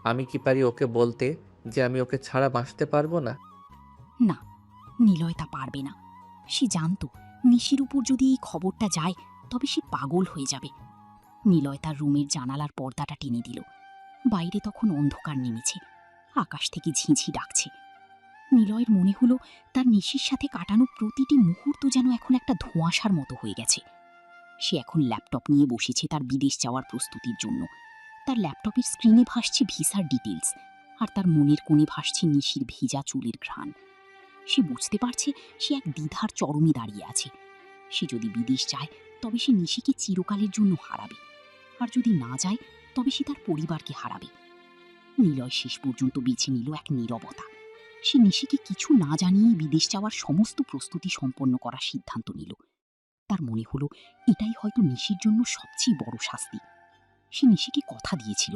আমি কি পারি ওকে বলতে যে আমি ওকে ছাড়া বাঁচতে পারবো না? না, নিলয় তা পারবে না। সে জানত নিশির উপর যদি এই খবরটা যায় তবে সে পাগল হয়ে যাবে। নিলয় তার রুমের জানালার পর্দাটা টেনে দিল। বাইরে তখন অন্ধকার নেমেছে, আকাশ থেকে ঝিঁঝি ডাকছে। নিলয়ের মনে হলো তার নিশির সাথে কাটানো প্রতিটি মুহূর্ত যেন এখন একটা ধোঁয়াশার মতো হয়ে গেছে। সে এখন ল্যাপটপ নিয়ে বসেছে তার বিদেশ যাওয়ার প্রস্তুতির জন্য। তার ল্যাপটপের স্ক্রিনে ভাসছে ভিসার ডিটেলস, আর তার মনের কোণে ভাসছে নিশির ভেজা চুলের ঘ্রাণ। সে বুঝতে পারছে সে এক দ্বিধার চরমে দাঁড়িয়ে আছে। সে যদি বিদেশ যায় তবে সে নিশিকে চিরকালের জন্য হারাবে, আর যদি না যায় তবে সে তার পরিবারকে হারাবে। নিলয় শেষ পর্যন্ত বেছে নিল এক নীরবতা। সে নিশিকে কিছু না জানিয়েই বিদেশ যাওয়ার সমস্ত প্রস্তুতি সম্পন্ন করার সিদ্ধান্ত নিল। তার মনে হলো এটাই হয়তো নিশির জন্য সবচেয়ে বড় শাস্তি। সে নিশিকে কথা দিয়েছিল,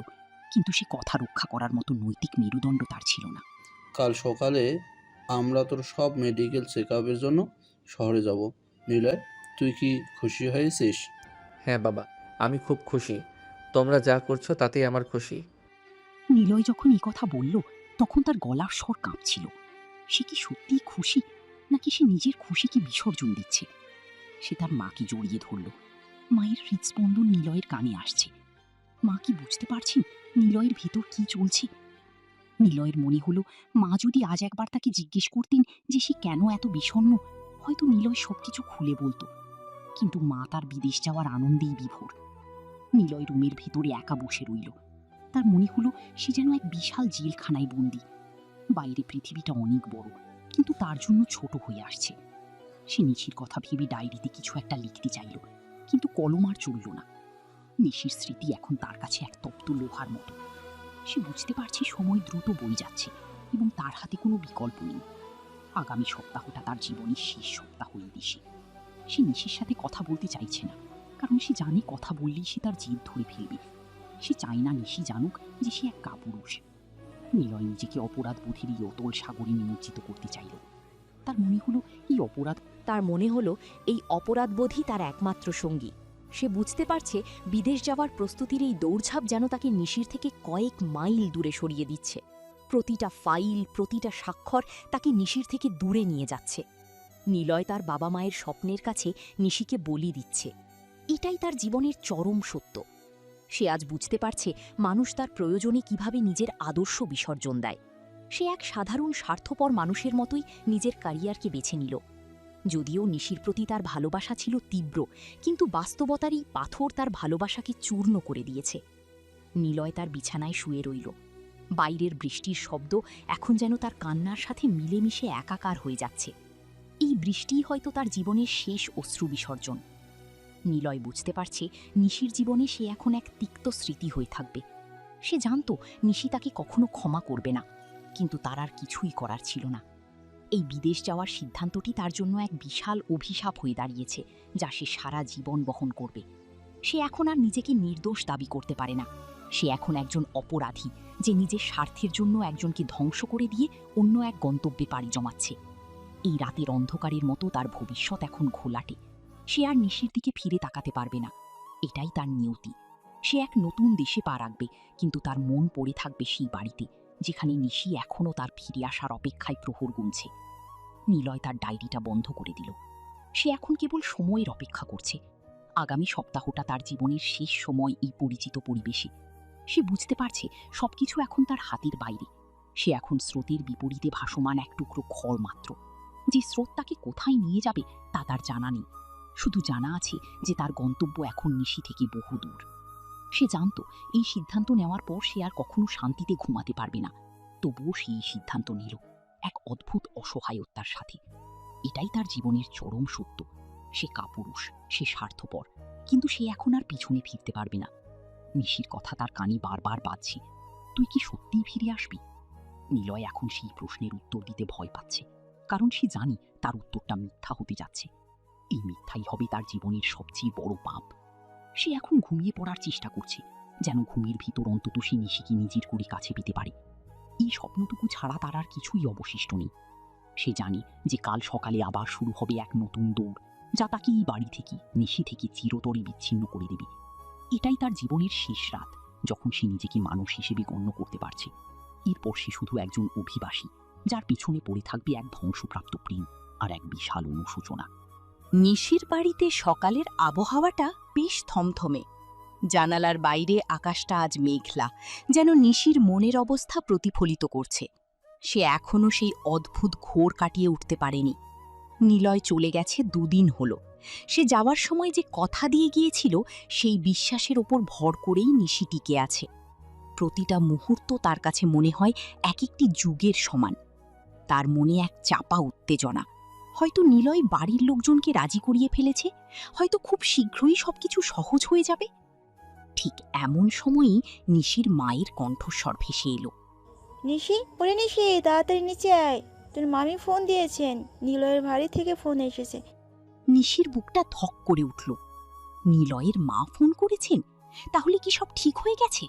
কিন্তু সে কথা রক্ষা করার মতো নৈতিক মেরুদণ্ড তার ছিল না। কাল সকালে আমরা তোর সব মেডিকেল চেক আপের জন্য শহরে যাব। নিলয়, তুই কি খুশি হয়েছিস? হ্যাঁ বাবা, আমি খুব খুশি। তোমরা যা করছো তাতেই আমার খুশি। নিলয় যখন এই কথা বলল, তখন তার গলার স্বর কাঁপছিল। সে কি সত্যিই খুশি, নাকি সে নিজের খুশিকে বিসর্জন দিচ্ছে? সে তার মাকে জড়িয়ে ধরল। মায়ের হৃদস্পন্দন নিলয়ের কানে আসছে। মা কি বুঝতে পারছেন নিলয়ের ভেতর কি চলছে? নিলয়ের মনে হলো, মা যদি আজ একবার তাকে জিজ্ঞেস করতেন যে সে কেন এত বিষণ্ণ, হয়তো নিলয় সবকিছু খুলে বলতো। কিন্তু মা তার বিদেশ যাওয়ার আনন্দেই বিভোর। নিলয় রুমের ভেতরে একা বসে রইল। তার মনে হলো সে যেন এক বিশাল জেলখানায় বন্দী। বাইরে পৃথিবীটা অনেক বড়, কিন্তু তার জন্য ছোট হয়ে আসছে। সে নিশির কথা ভেবে ডায়েরিতে কিছু একটা লিখতে চাইল, কিন্তু কলম আর চলল না। নিশির স্মৃতি এখন তার কাছে এক তপ্ত লোহার মতো। সে বুঝতে পারছে সময় দ্রুত বয়ে যাচ্ছে এবং তার হাতে কোনো বিকল্প নেই। আগামী সপ্তাহটা তার জীবনের শেষ সপ্তাহ এই দেশে। সে নিশির সাথে কথা বলতে চাইছে না, কারণ সে জানে কথা বললেই সে তার জেদ ধরে ফেলবে। সে চায় না নিশি জানুক যে সে এক কাপুরুষ। নিলয় নিজেকে অপরাধ বোধের এই অতল সাগরে নিমজ্জিত করতে চাইল। তার মনে হলো এই অপরাধবোধই তার একমাত্র সঙ্গী। সে বুঝতে পারছে বিদেশ যাওয়ার প্রস্তুতির এই দৌড়ঝাঁপ যেন তাকে নিশির থেকে কয়েক মাইল দূরে সরিয়ে দিচ্ছে। প্রতিটা ফাইল, প্রতিটা স্বাক্ষর তাকে নিশির থেকে দূরে নিয়ে যাচ্ছে। নিলয় তার বাবা মায়ের স্বপ্নের কাছে নিশিকে বলি দিচ্ছে। এটাই তার জীবনের চরম সত্য। সে আজ বুঝতে পারছে মানুষ তার প্রয়োজনে কিভাবে নিজের আদর্শ বিসর্জন দেয়। সে এক সাধারণ স্বার্থপর মানুষের মতোই নিজের ক্যারিয়ারকে বেছে নিল। যদিও নিশির প্রতি তার ভালোবাসা ছিল তীব্র, কিন্তু বাস্তবতারই পাথর তার ভালোবাসাকে চূর্ণ করে দিয়েছে। নিলয় তার বিছানায় শুয়ে রইল। বাইরের বৃষ্টির শব্দ এখন যেন তার কান্নার সাথে মিলেমিশে একাকার হয়ে যাচ্ছে। এই বৃষ্টিই হয়তো তার জীবনের শেষ অশ্রু বিসর্জন। নিলয় বুঝতে পারছে নিশির জীবনে সে এখন এক তিক্ত স্মৃতি হয়ে থাকবে। সে জানত নিশি তাকে কখনো ক্ষমা করবে না, কিন্তু তার আর কিছুই করার ছিল না। এই বিদেশ যাওয়ার সিদ্ধান্তটি তার জন্য এক বিশাল অভিশাপ হয়ে দাঁড়িয়েছে, যা সে সারা জীবন বহন করবে। সে এখন আর নিজেকে নির্দোষ দাবি করতে পারে না। সে এখন একজন অপরাধী, যে নিজের স্বার্থের জন্য একজনকে ধ্বংস করে দিয়ে অন্য এক গন্তব্যে পাড়ি জমাচ্ছে। এই রাতের অন্ধকারের মতো তার ভবিষ্যৎ এখন ঘোলাটে। সে আর নিশির দিকে ফিরে তাকাতে পারবে না। এটাই তার নিয়তি। সে এক নতুন দেশে পা রাখবে, কিন্তু তার মন পড়ে থাকবে সেই বাড়িতে, যেখানে নিশি এখনও তার ফিরে আসার অপেক্ষায় প্রহর গুনছে। নিলয় তার ডায়েরিটা বন্ধ করে দিল। সে এখন কেবল সময়ের অপেক্ষা করছে। আগামী সপ্তাহটা তার জীবনের শেষ সময় এই পরিচিত পরিবেশে। সে বুঝতে পারছে সবকিছু এখন তার হাতের বাইরে। সে এখন স্রোতের বিপরীতে ভাসমান এক টুকরো খড় মাত্র। যে স্রোত তাকে কোথায় নিয়ে যাবে তা তার জানা নেই। শুধু জানা আছে যে তার গন্তব্য এখন নিশি থেকে বহু দূর। সে জানত এই সিদ্ধান্ত নেওয়ার পর সে আর কখনো শান্তিতে ঘুমাতে পারবে না। তবুও সে এই সিদ্ধান্ত নিল, এক অদ্ভুত অসহায়তার সাথে। এটাই তার জীবনের চরম সত্য। সে কাপুরুষ, সে স্বার্থপর, কিন্তু সে এখন আর পিছনে ফিরতে পারবে না। নিশির কথা তার কানে বারবার বাজছে, তুই কি সত্যিই ফিরে আসবি? নিলয় এখন সেই প্রশ্নের উত্তর দিতে ভয় পাচ্ছে, কারণ সে জানে তার উত্তরটা মিথ্যা হতে যাচ্ছে। এই মিথ্যাই হবে তার জীবনের সবচেয়ে বড় পাপ। সে এখন ঘুমিয়ে পড়ার চেষ্টা করছে, যেন ঘুমের ভিতর অন্তত সে নিশিকে নিজের করে কাছে পেতে পারে। এই স্বপ্নটুকু ছাড়া তার আর কিছুই অবশিষ্ট নেই। সে জানে যে কাল সকালে আবার শুরু হবে এক নতুন দৌড়, যা তাকে এই বাড়ি থেকে, নিশি থেকে চিরতরে বিচ্ছিন্ন করে দেবে। এটাই তার জীবনের শেষ রাত, যখন সে নিজেকে মানুষ হিসেবে গণ্য করতে পারছে। এরপর সে শুধু একজন অভিবাসী, যার পিছনে পড়ে থাকবে এক ধ্বংসপ্রাপ্ত প্রেম আর এক বিশাল অনুশোচনা। নিশির বাড়িতে সকালের আবহাওয়াটা বেশ থমথমে। জানালার বাইরে আকাশটা আজ মেঘলা, যেন নিশির মনের অবস্থা প্রতিফলিত করছে। সে এখনও সেই অদ্ভুত ঘোর কাটিয়ে উঠতে পারেনি। নিলয় চলে গেছে 2 দিন হলো। সে যাওয়ার সময় যে কথা দিয়ে গিয়েছিল, সেই বিশ্বাসের ওপর ভর করেই নিশি টিকে আছে। প্রতিটা মুহূর্ত তার কাছে মনে হয় এক একটি যুগের সমান। তার মনে এক চাপা উত্তেজনা। হয়তো নিলয় বাড়ির লোকজনকে রাজি করিয়ে ফেলেছে, হয়তো খুব শীঘ্রই সবকিছু সহজ হয়ে যাবে। ঠিক এমন সময়ই নিশির মায়ের কণ্ঠস্বর ভেসে এলো। নিশি, ওরে নিশি, তাড়াতাড়ি নিচে আয়, তোর মামি ফোন দিয়েছেন, নিলয়ের বাড়ি থেকে ফোন এসেছে। নিশির বুকটা ধক করে উঠল। নিলয়ের মা ফোন করেছেন? তাহলে কি সব ঠিক হয়ে গেছে?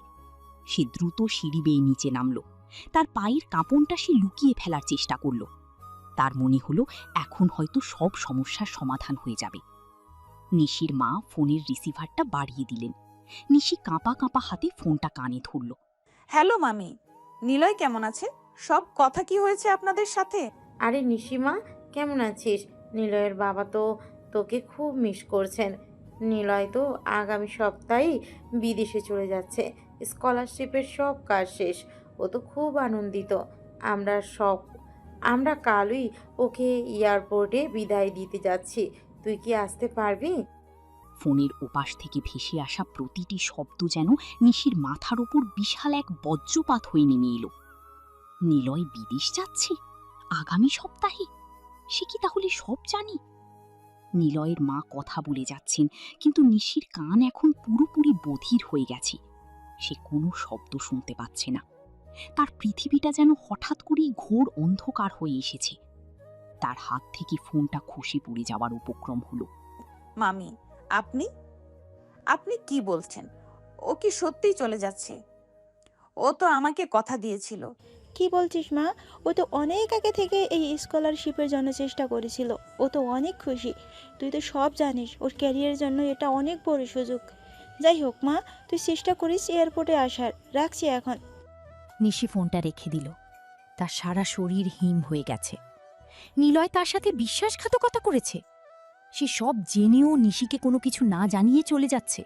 সে দ্রুত সিঁড়ি বেয়ে নিচে নামল। তার পায়ের কাঁপনটা সে লুকিয়ে ফেলার চেষ্টা করল। তার মনে হলো এখন হয়তো সব সমস্যার সমাধান হয়ে যাবে। নিশির মা ফোনের রিসিভারটা বাড়িয়ে দিলেন। নিশি কাঁপা কাঁপা হাতে ফোনটা কানে ধরল। হ্যালো মামি, নিলয় কেমন আছে? সব কথা কি হয়েছে আপনাদের সাথে? আরে নিশিমা, কেমন আছিস? নিলয়ের বাবা তো তোকে খুব মিস করছেন। নিলয় তো আগামী সপ্তাহেই বিদেশে চলে যাচ্ছে। স্কলারশিপের সব কাজ শেষ। ও তো খুব আনন্দিত। আমরা কালই ওকে এয়ারপোর্টে বিদায় দিতে যাচ্ছি। তুই কি আসতে পারবি? ফোনের ওপাশ থেকে ভেসে আসা প্রতিটি শব্দ যেন নিশির মাথার ওপর বিশাল এক বজ্রপাত হয়ে নেমে এলো। নিলয় বিদেশ যাচ্ছে আগামী সপ্তাহে? সে কি তাহলে সব জানে? নিলয়ের মা কথা বলে যাচ্ছেন, কিন্তু নিশির কান এখন পুরোপুরি বধির হয়ে গেছে। সে কোনো শব্দ শুনতে পাচ্ছে না। তার পৃথিবীটা যেন হঠাৎ করেই ঘোর অন্ধকার হয়ে এসেছে। তার হাত থেকে ফোনটা খসে পড়ে যাওয়ার উপক্রম হলো। মামি, আপনি আপনি কি বলছেন? ও কি সত্যিই চলে যাচ্ছে? ও তো আমাকে কথা দিয়েছিল। কি বলছিস মা? ও তো অনেক আগে থেকে এই স্কলারশিপের জন্য চেষ্টা করেছিল। ও তো অনেক খুশি। তুই তো সব জানিস, ওর ক্যারিয়ারের জন্য এটা অনেক বড় সুযোগ। যাই হোক মা, তুই চেষ্টা করিস এয়ারপোর্টে আসার। রাখছি এখন। নিশি ফোনটা রেখে দিল। তার সারা শরীর হিম হয়ে গেছে। নিলয় তার সাথে বিশ্বাসঘাতকতা করেছে। সে সব জেনেও নিশিকে কোনো কিছু না জানিয়ে চলে যাচ্ছে।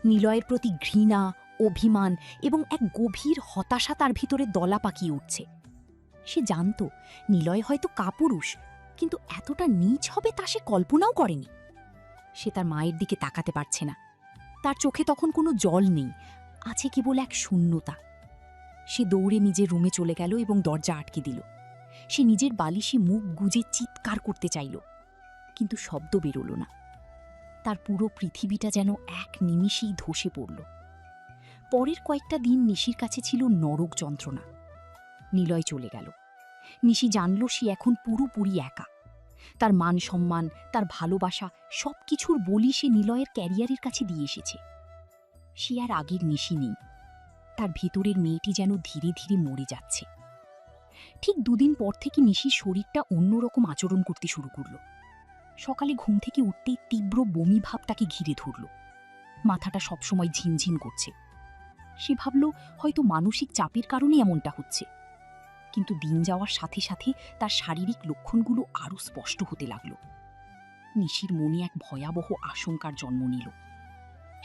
নিলয়ের প্রতি ঘৃণা, অভিমান এবং এক গভীর হতাশা তার ভিতরে দলা পাকিয়ে উঠছে। সে জানত নিলয় হয়তো কাপুরুষ, কিন্তু এতটা নীচ হবে তা সে কল্পনাও করেনি। সে তার মায়ের দিকে তাকাতে পারছে না। তার চোখে তখন কোনো জল নেই, আছে কেবল এক শূন্যতা। সে দৌড়ে নিজের রুমে চলে গেল এবং দরজা আটকে দিল। সে নিজের বালিশে মুখ গুজে চিৎকার করতে চাইল, কিন্তু শব্দ বেরোল না। তার পুরো পৃথিবীটা যেন এক নিমিষেই ধসে পড়ল। পরের কয়েকটা দিন নিশির কাছে ছিল নরক যন্ত্রণা। নিলয় চলে গেল। নিশি জানল সে এখন পুরোপুরি একা। তার মান সম্মান, তার ভালোবাসা সব কিছুর বলি সে নিলয়ের ক্যারিয়ারের কাছে দিয়ে এসেছে। সে আর আগের নিশি নেই। তার ভেতরের মেয়েটি যেন ধীরে ধীরে মরে যাচ্ছে। ঠিক দুদিন পর থেকে নিশির শরীরটা অন্যরকম আচরণ করতে শুরু করল। সকালে ঘুম থেকে উঠতেই তীব্র বমি ভাব তাকে ঘিরে ধরল। মাথাটা সবসময় ঝিনঝিন করছে। সে ভাবল হয়তো মানসিক চাপের কারণে এমনটা হচ্ছে। কিন্তু দিন যাওয়ার সাথে সাথে তার শারীরিক লক্ষণগুলো আরও স্পষ্ট হতে লাগল। নিশির মনে এক ভয়াবহ আশঙ্কার জন্ম নিল।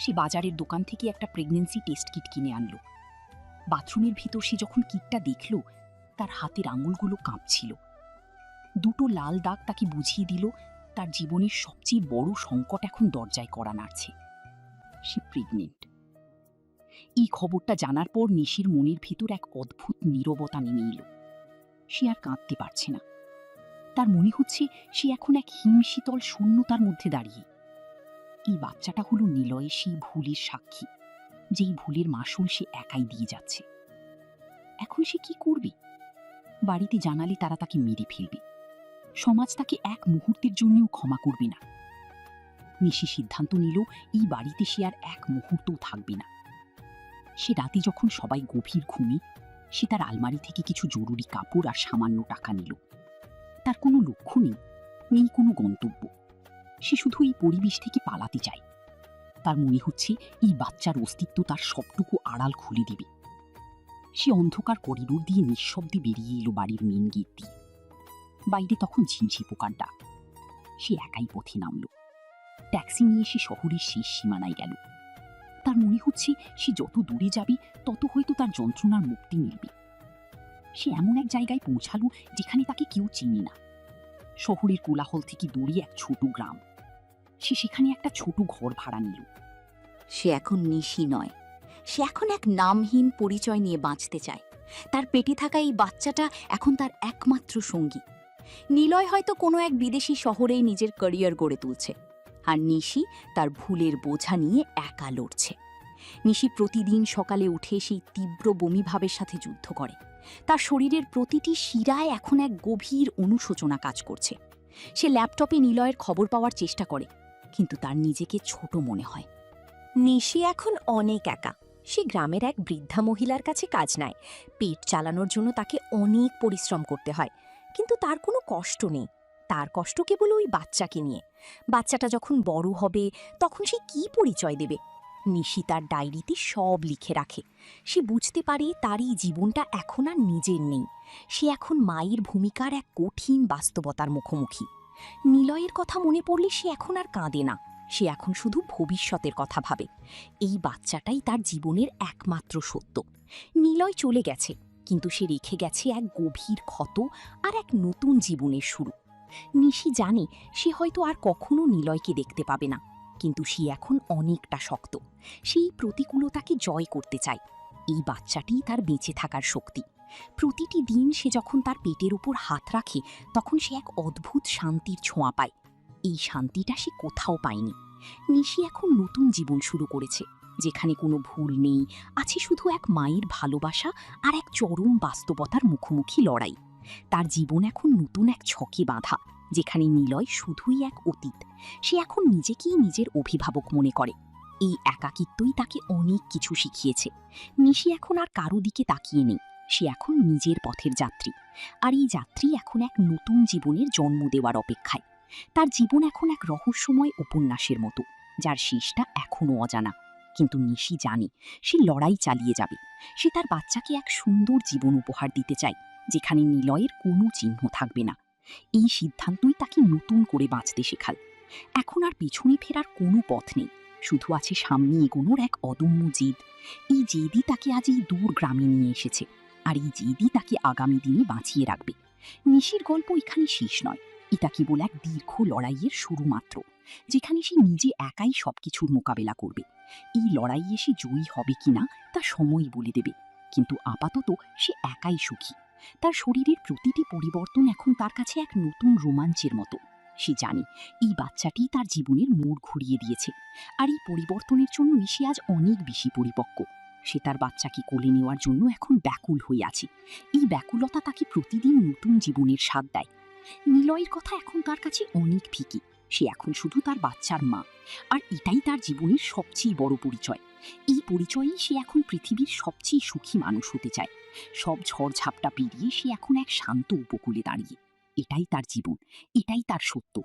সে বাজারের দোকান থেকে একটা প্রেগন্যান্সি টেস্ট কিট কিনে আনল। বাথরুমের ভিতর সে যখন কিটটা দেখল, তার হাতের আঙুলগুলো কাঁপছিল। দুটো লাল দাগ তাকে বুঝিয়ে দিল তার জীবনের সবচেয়ে বড় সংকট এখন দরজায় কড়া নাড়ছে। সে প্রেগনেন্ট। এই খবরটা জানার পর নিশির মনের ভিতর এক অদ্ভুত নীরবতা নেমে এলো। সে আর কাঁদতে পারছে না। তার মনে হচ্ছে সে এখন এক হিমশীতল শূন্যতার মধ্যে দাঁড়িয়ে। এই বাচ্চাটা হলো নিলয়ের সেই ভুলের সাক্ষী, যেই ভুলের মাসুল সে একাই দিয়ে যাচ্ছে। এখন সে কি করবে? বাড়িতে জানালে তারা তাকে মেরে ফেলবে। সমাজ তাকে এক মুহূর্তের জন্যও ক্ষমা করবে না। নিশি সিদ্ধান্ত নিল এই বাড়িতে সে আর এক মুহূর্তও থাকবে না। সে রাতে যখন সবাই গভীর ঘুমে, সে তার আলমারি থেকে কিছু জরুরি কাপড় আর সামান্য টাকা নিল। তার কোনো লক্ষ্য নেই, নেই কোনো গন্তব্য। সে শুধু এই পরিবেশ থেকে পালাতে চায়। তার মনে হচ্ছে এই বাচ্চার অস্তিত্ব তার সবটুকু আড়াল খুলে দিবে। সে অন্ধকার করিডোর দিয়ে নিঃশব্দে বেরিয়ে এলো বাড়ির মেন গেট দিয়ে। বাইরে তখন ঝিনঝি পোকার ডাক। সে একাই পথে নামল। ট্যাক্সি নিয়ে সে শহরের শেষ সীমানায় গেল। তার মনে হচ্ছে সে যত দূরে যাবে তত হয়তো তার যন্ত্রণার মুক্তি মিলবে। সে এমন এক জায়গায় পৌঁছালো যেখানে তাকে কেউ চিনে না। শহরের কোলাহল থেকে দূরে এক ছোট গ্রাম। সে সেখানে একটা ছোট ঘর ভাড়া নিল। সে এখন নিশি নয়, সে এখন এক নামহীন পরিচয় নিয়ে বাঁচতে চায়। তার পেটে থাকা এই বাচ্চাটা এখন তার একমাত্র সঙ্গী। নিলয় হয়তো কোনো এক বিদেশি শহরেই নিজের ক্যারিয়ার গড়ে তুলছে, আর নিশি তার ভুলের বোঝা নিয়ে একা লড়ছে। নিশি প্রতিদিন সকালে উঠে সেই তীব্র বমিভাবের সাথে যুদ্ধ করে। তার শরীরের প্রতিটি শিরায় এখন এক গভীর অনুশোচনা কাজ করছে। সে ল্যাপটপে নিলয়ের খবর পাওয়ার চেষ্টা করে, কিন্তু তার নিজেকে ছোট মনে হয়। নিশি এখন অনেক একা। সে গ্রামের এক বৃদ্ধা মহিলার কাছে কাজ নেয়। পেট চালানোর জন্য তাকে অনেক পরিশ্রম করতে হয়, কিন্তু তার কোনো কষ্ট নেই। তার কষ্ট কেবল ওই বাচ্চাকে নিয়ে। বাচ্চাটা যখন বড় হবে তখন সে কি পরিচয় দেবে? নিশি তার ডায়েরিতে সব লিখে রাখে। সে বুঝতে পারে তার এই জীবনটা এখন আর নিজের নেই। সে এখন মায়ের ভূমিকার এক কঠিন বাস্তবতার মুখোমুখি। নিলয়ের কথা মনে পড়লে সে এখন আর কাঁদে না। সে এখন শুধু ভবিষ্যতের কথা ভাবে। এই বাচ্চাটাই তার জীবনের একমাত্র সত্য। নিলয় চলে গেছে, কিন্তু সে রেখে গেছে এক গভীর ক্ষত আর এক নতুন জীবনের শুরু। নিশি জানে সে হয়তো আর কখনো নিলয়কে দেখতে পাবে না, কিন্তু সে এখন অনেকটা শক্ত। সেই প্রতিকূলতাকে জয় করতে চায়। এই বাচ্চাটিই তার বেঁচে থাকার শক্তি। প্রতিটি দিন সে যখন তার পেটের উপর হাত রাখে তখন সে এক অদ্ভুত শান্তির ছোঁয়া পায়। এই শান্তিটা সে কোথাও পায়নি। নিশি এখন নতুন জীবন শুরু করেছে, যেখানে কোনো ভুল নেই, আছে শুধু এক মায়ের ভালোবাসা আর এক চরম বাস্তবতার মুখোমুখি লড়াই। তার জীবন এখন নতুন এক ছকে বাঁধা, যেখানে নিলয় শুধুই এক অতীত। সে এখন নিজেকেই নিজের অভিভাবক মনে করে। এই একাকিত্বই তাকে অনেক কিছু শিখিয়েছে। নিশি এখন আর কারো দিকে তাকিয়ে নেই। সে এখন নিজের পথের যাত্রী, আর এই যাত্রী এখন এক নতুন জীবনের জন্ম দেওয়ার অপেক্ষায়। তার জীবন এখন এক রহস্যময় উপন্যাসের মতো, যার শেষটা এখনও অজানা। কিন্তু নিশি জানে সে লড়াই চালিয়ে যাবে। সে তার বাচ্চাকে এক সুন্দর জীবন উপহার দিতে চায়, যেখানে নিলয়ের কোনো চিহ্ন থাকবে না। এই সিদ্ধান্তই তাকে নতুন করে বাঁচতে শেখাল। এখন আর পেছনে ফেরার কোনো পথ নেই, শুধু আছে সামনে এগোনোর এক অদম্য জেদ। এই জেদই তাকে আজ এই দূর গ্রামে নিয়ে এসেছে, আর এই জেদই তাকে আগামী দিনে বাঁচিয়ে রাখবে। নিশির গল্প এখানে শেষ নয়, এটা কেবল এক দীর্ঘ লড়াইয়ের শুরু মাত্র, যেখানে সে নিজে একাই সবকিছুর মোকাবেলা করবে। এই লড়াইয়ে সে জয়ী হবে কিনা তা সময় বলে দেবে, কিন্তু আপাতত সে একাই সুখী। তার শরীরের প্রতিটি পরিবর্তন এখন তার কাছে এক নতুন রোমাঞ্চের মতো। সে জানে এই বাচ্চাটি তার জীবনের মোড় ঘুরিয়ে দিয়েছে, আর এই পরিবর্তনের জন্য সে আজ অনেক বেশি পরিপক্ক। সে তার বাচ্চাকে কোলে নেওয়ার জন্য এখন ব্যাকুল হয়ে আছে। এই ব্যাকুলতা তাকে প্রতিদিন নতুন জীবনের স্বাদ দেয়। নিলয়ের কথা এখন তার কাছে অনেক ফিকি। সে এখন শুধু তার বাচ্চার মা, আর এটাই তার জীবনের সবচেয়ে বড় পরিচয়। এই পরিচয়েই সে এখন পৃথিবীর সবচেয়ে সুখী মানুষ হতে চায়। সব ঝড়ঝাপটা পেরিয়ে সে এখন এক শান্ত উপকূলে দাঁড়িয়ে। এটাই তার জীবন, এটাই তার সত্য।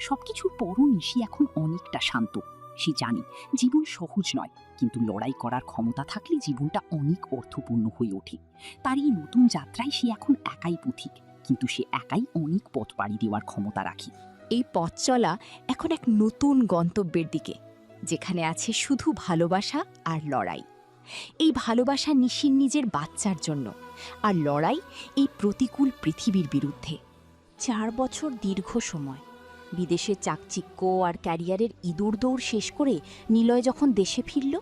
সবকিছুর পরও নিশি এখন অনেকটা শান্ত। সে জানে জীবন সহজ নয়, কিন্তু লড়াই করার ক্ষমতা থাকলে জীবনটা অনেক অর্থপূর্ণ হয়ে ওঠে। তার এই নতুন যাত্রায় সে এখন একাই পথিক, কিন্তু সে একাই অনেক পথ পাড়ি দেওয়ার ক্ষমতা রাখে। এই পথ চলা এখন এক নতুন গন্তব্যের দিকে, যেখানে আছে শুধু ভালোবাসা আর লড়াই। এই ভালোবাসা নিশির নিজের বাচ্চার জন্য, আর লড়াই এই প্রতিকূল পৃথিবীর বিরুদ্ধে। 4 বছর দীর্ঘ সময় বিদেশে চাকচিক্য আর ক্যারিয়ারের ইঁদুর দৌড় শেষ করে নিলয় যখন দেশে ফিরল,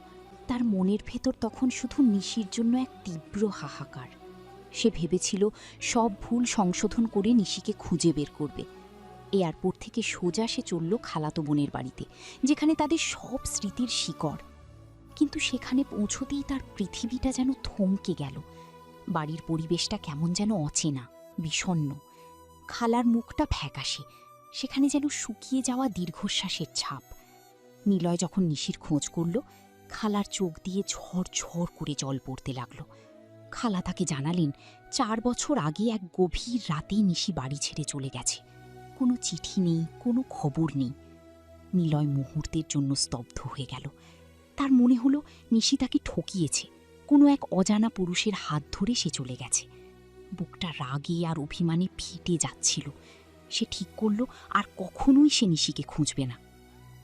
তার মনের ভেতর তখন শুধু নিশির জন্য এক তীব্র হাহাকার। সে ভেবেছিল সব ভুল সংশোধন করে নিশিকে খুঁজে বের করবে। এয়ারপোর্ট থেকে সোজা সে চলল খালাতো বোনের বাড়িতে, যেখানে তাদের সব স্মৃতির শিকড়। কিন্তু সেখানে পৌঁছতেই তার পৃথিবীটা যেন থমকে গেল। বাড়ির পরিবেশটা কেমন যেন অচেনা, বিষণ্ণ। খালার মুখটা ফ্যাকাশে, সেখানে যেন শুকিয়ে যাওয়া দীর্ঘশ্বাসের ছাপ। নিলয় যখন নিশির খোঁজ করল, খালার চোখ দিয়ে ঝড় ঝড় করে জল পড়তে লাগলো। খালা তাকে জানালেন 4 বছর আগে এক গভীর রাতে নিশি বাড়ি ছেড়ে চলে গেছে। কোনো চিঠি নেই, কোনো খবর নেই। নিলয় মুহূর্তের জন্য স্তব্ধ হয়ে গেল। তার মনে হলো নিশি তাকে ঠকিয়েছে, কোনো এক অজানা পুরুষের হাত ধরে সে চলে গেছে। বুকটা রাগে আর অভিমানে ফেটে যাচ্ছিল। সে ঠিক করল আর কখনোই সে নিশিকে খুঁজবে না।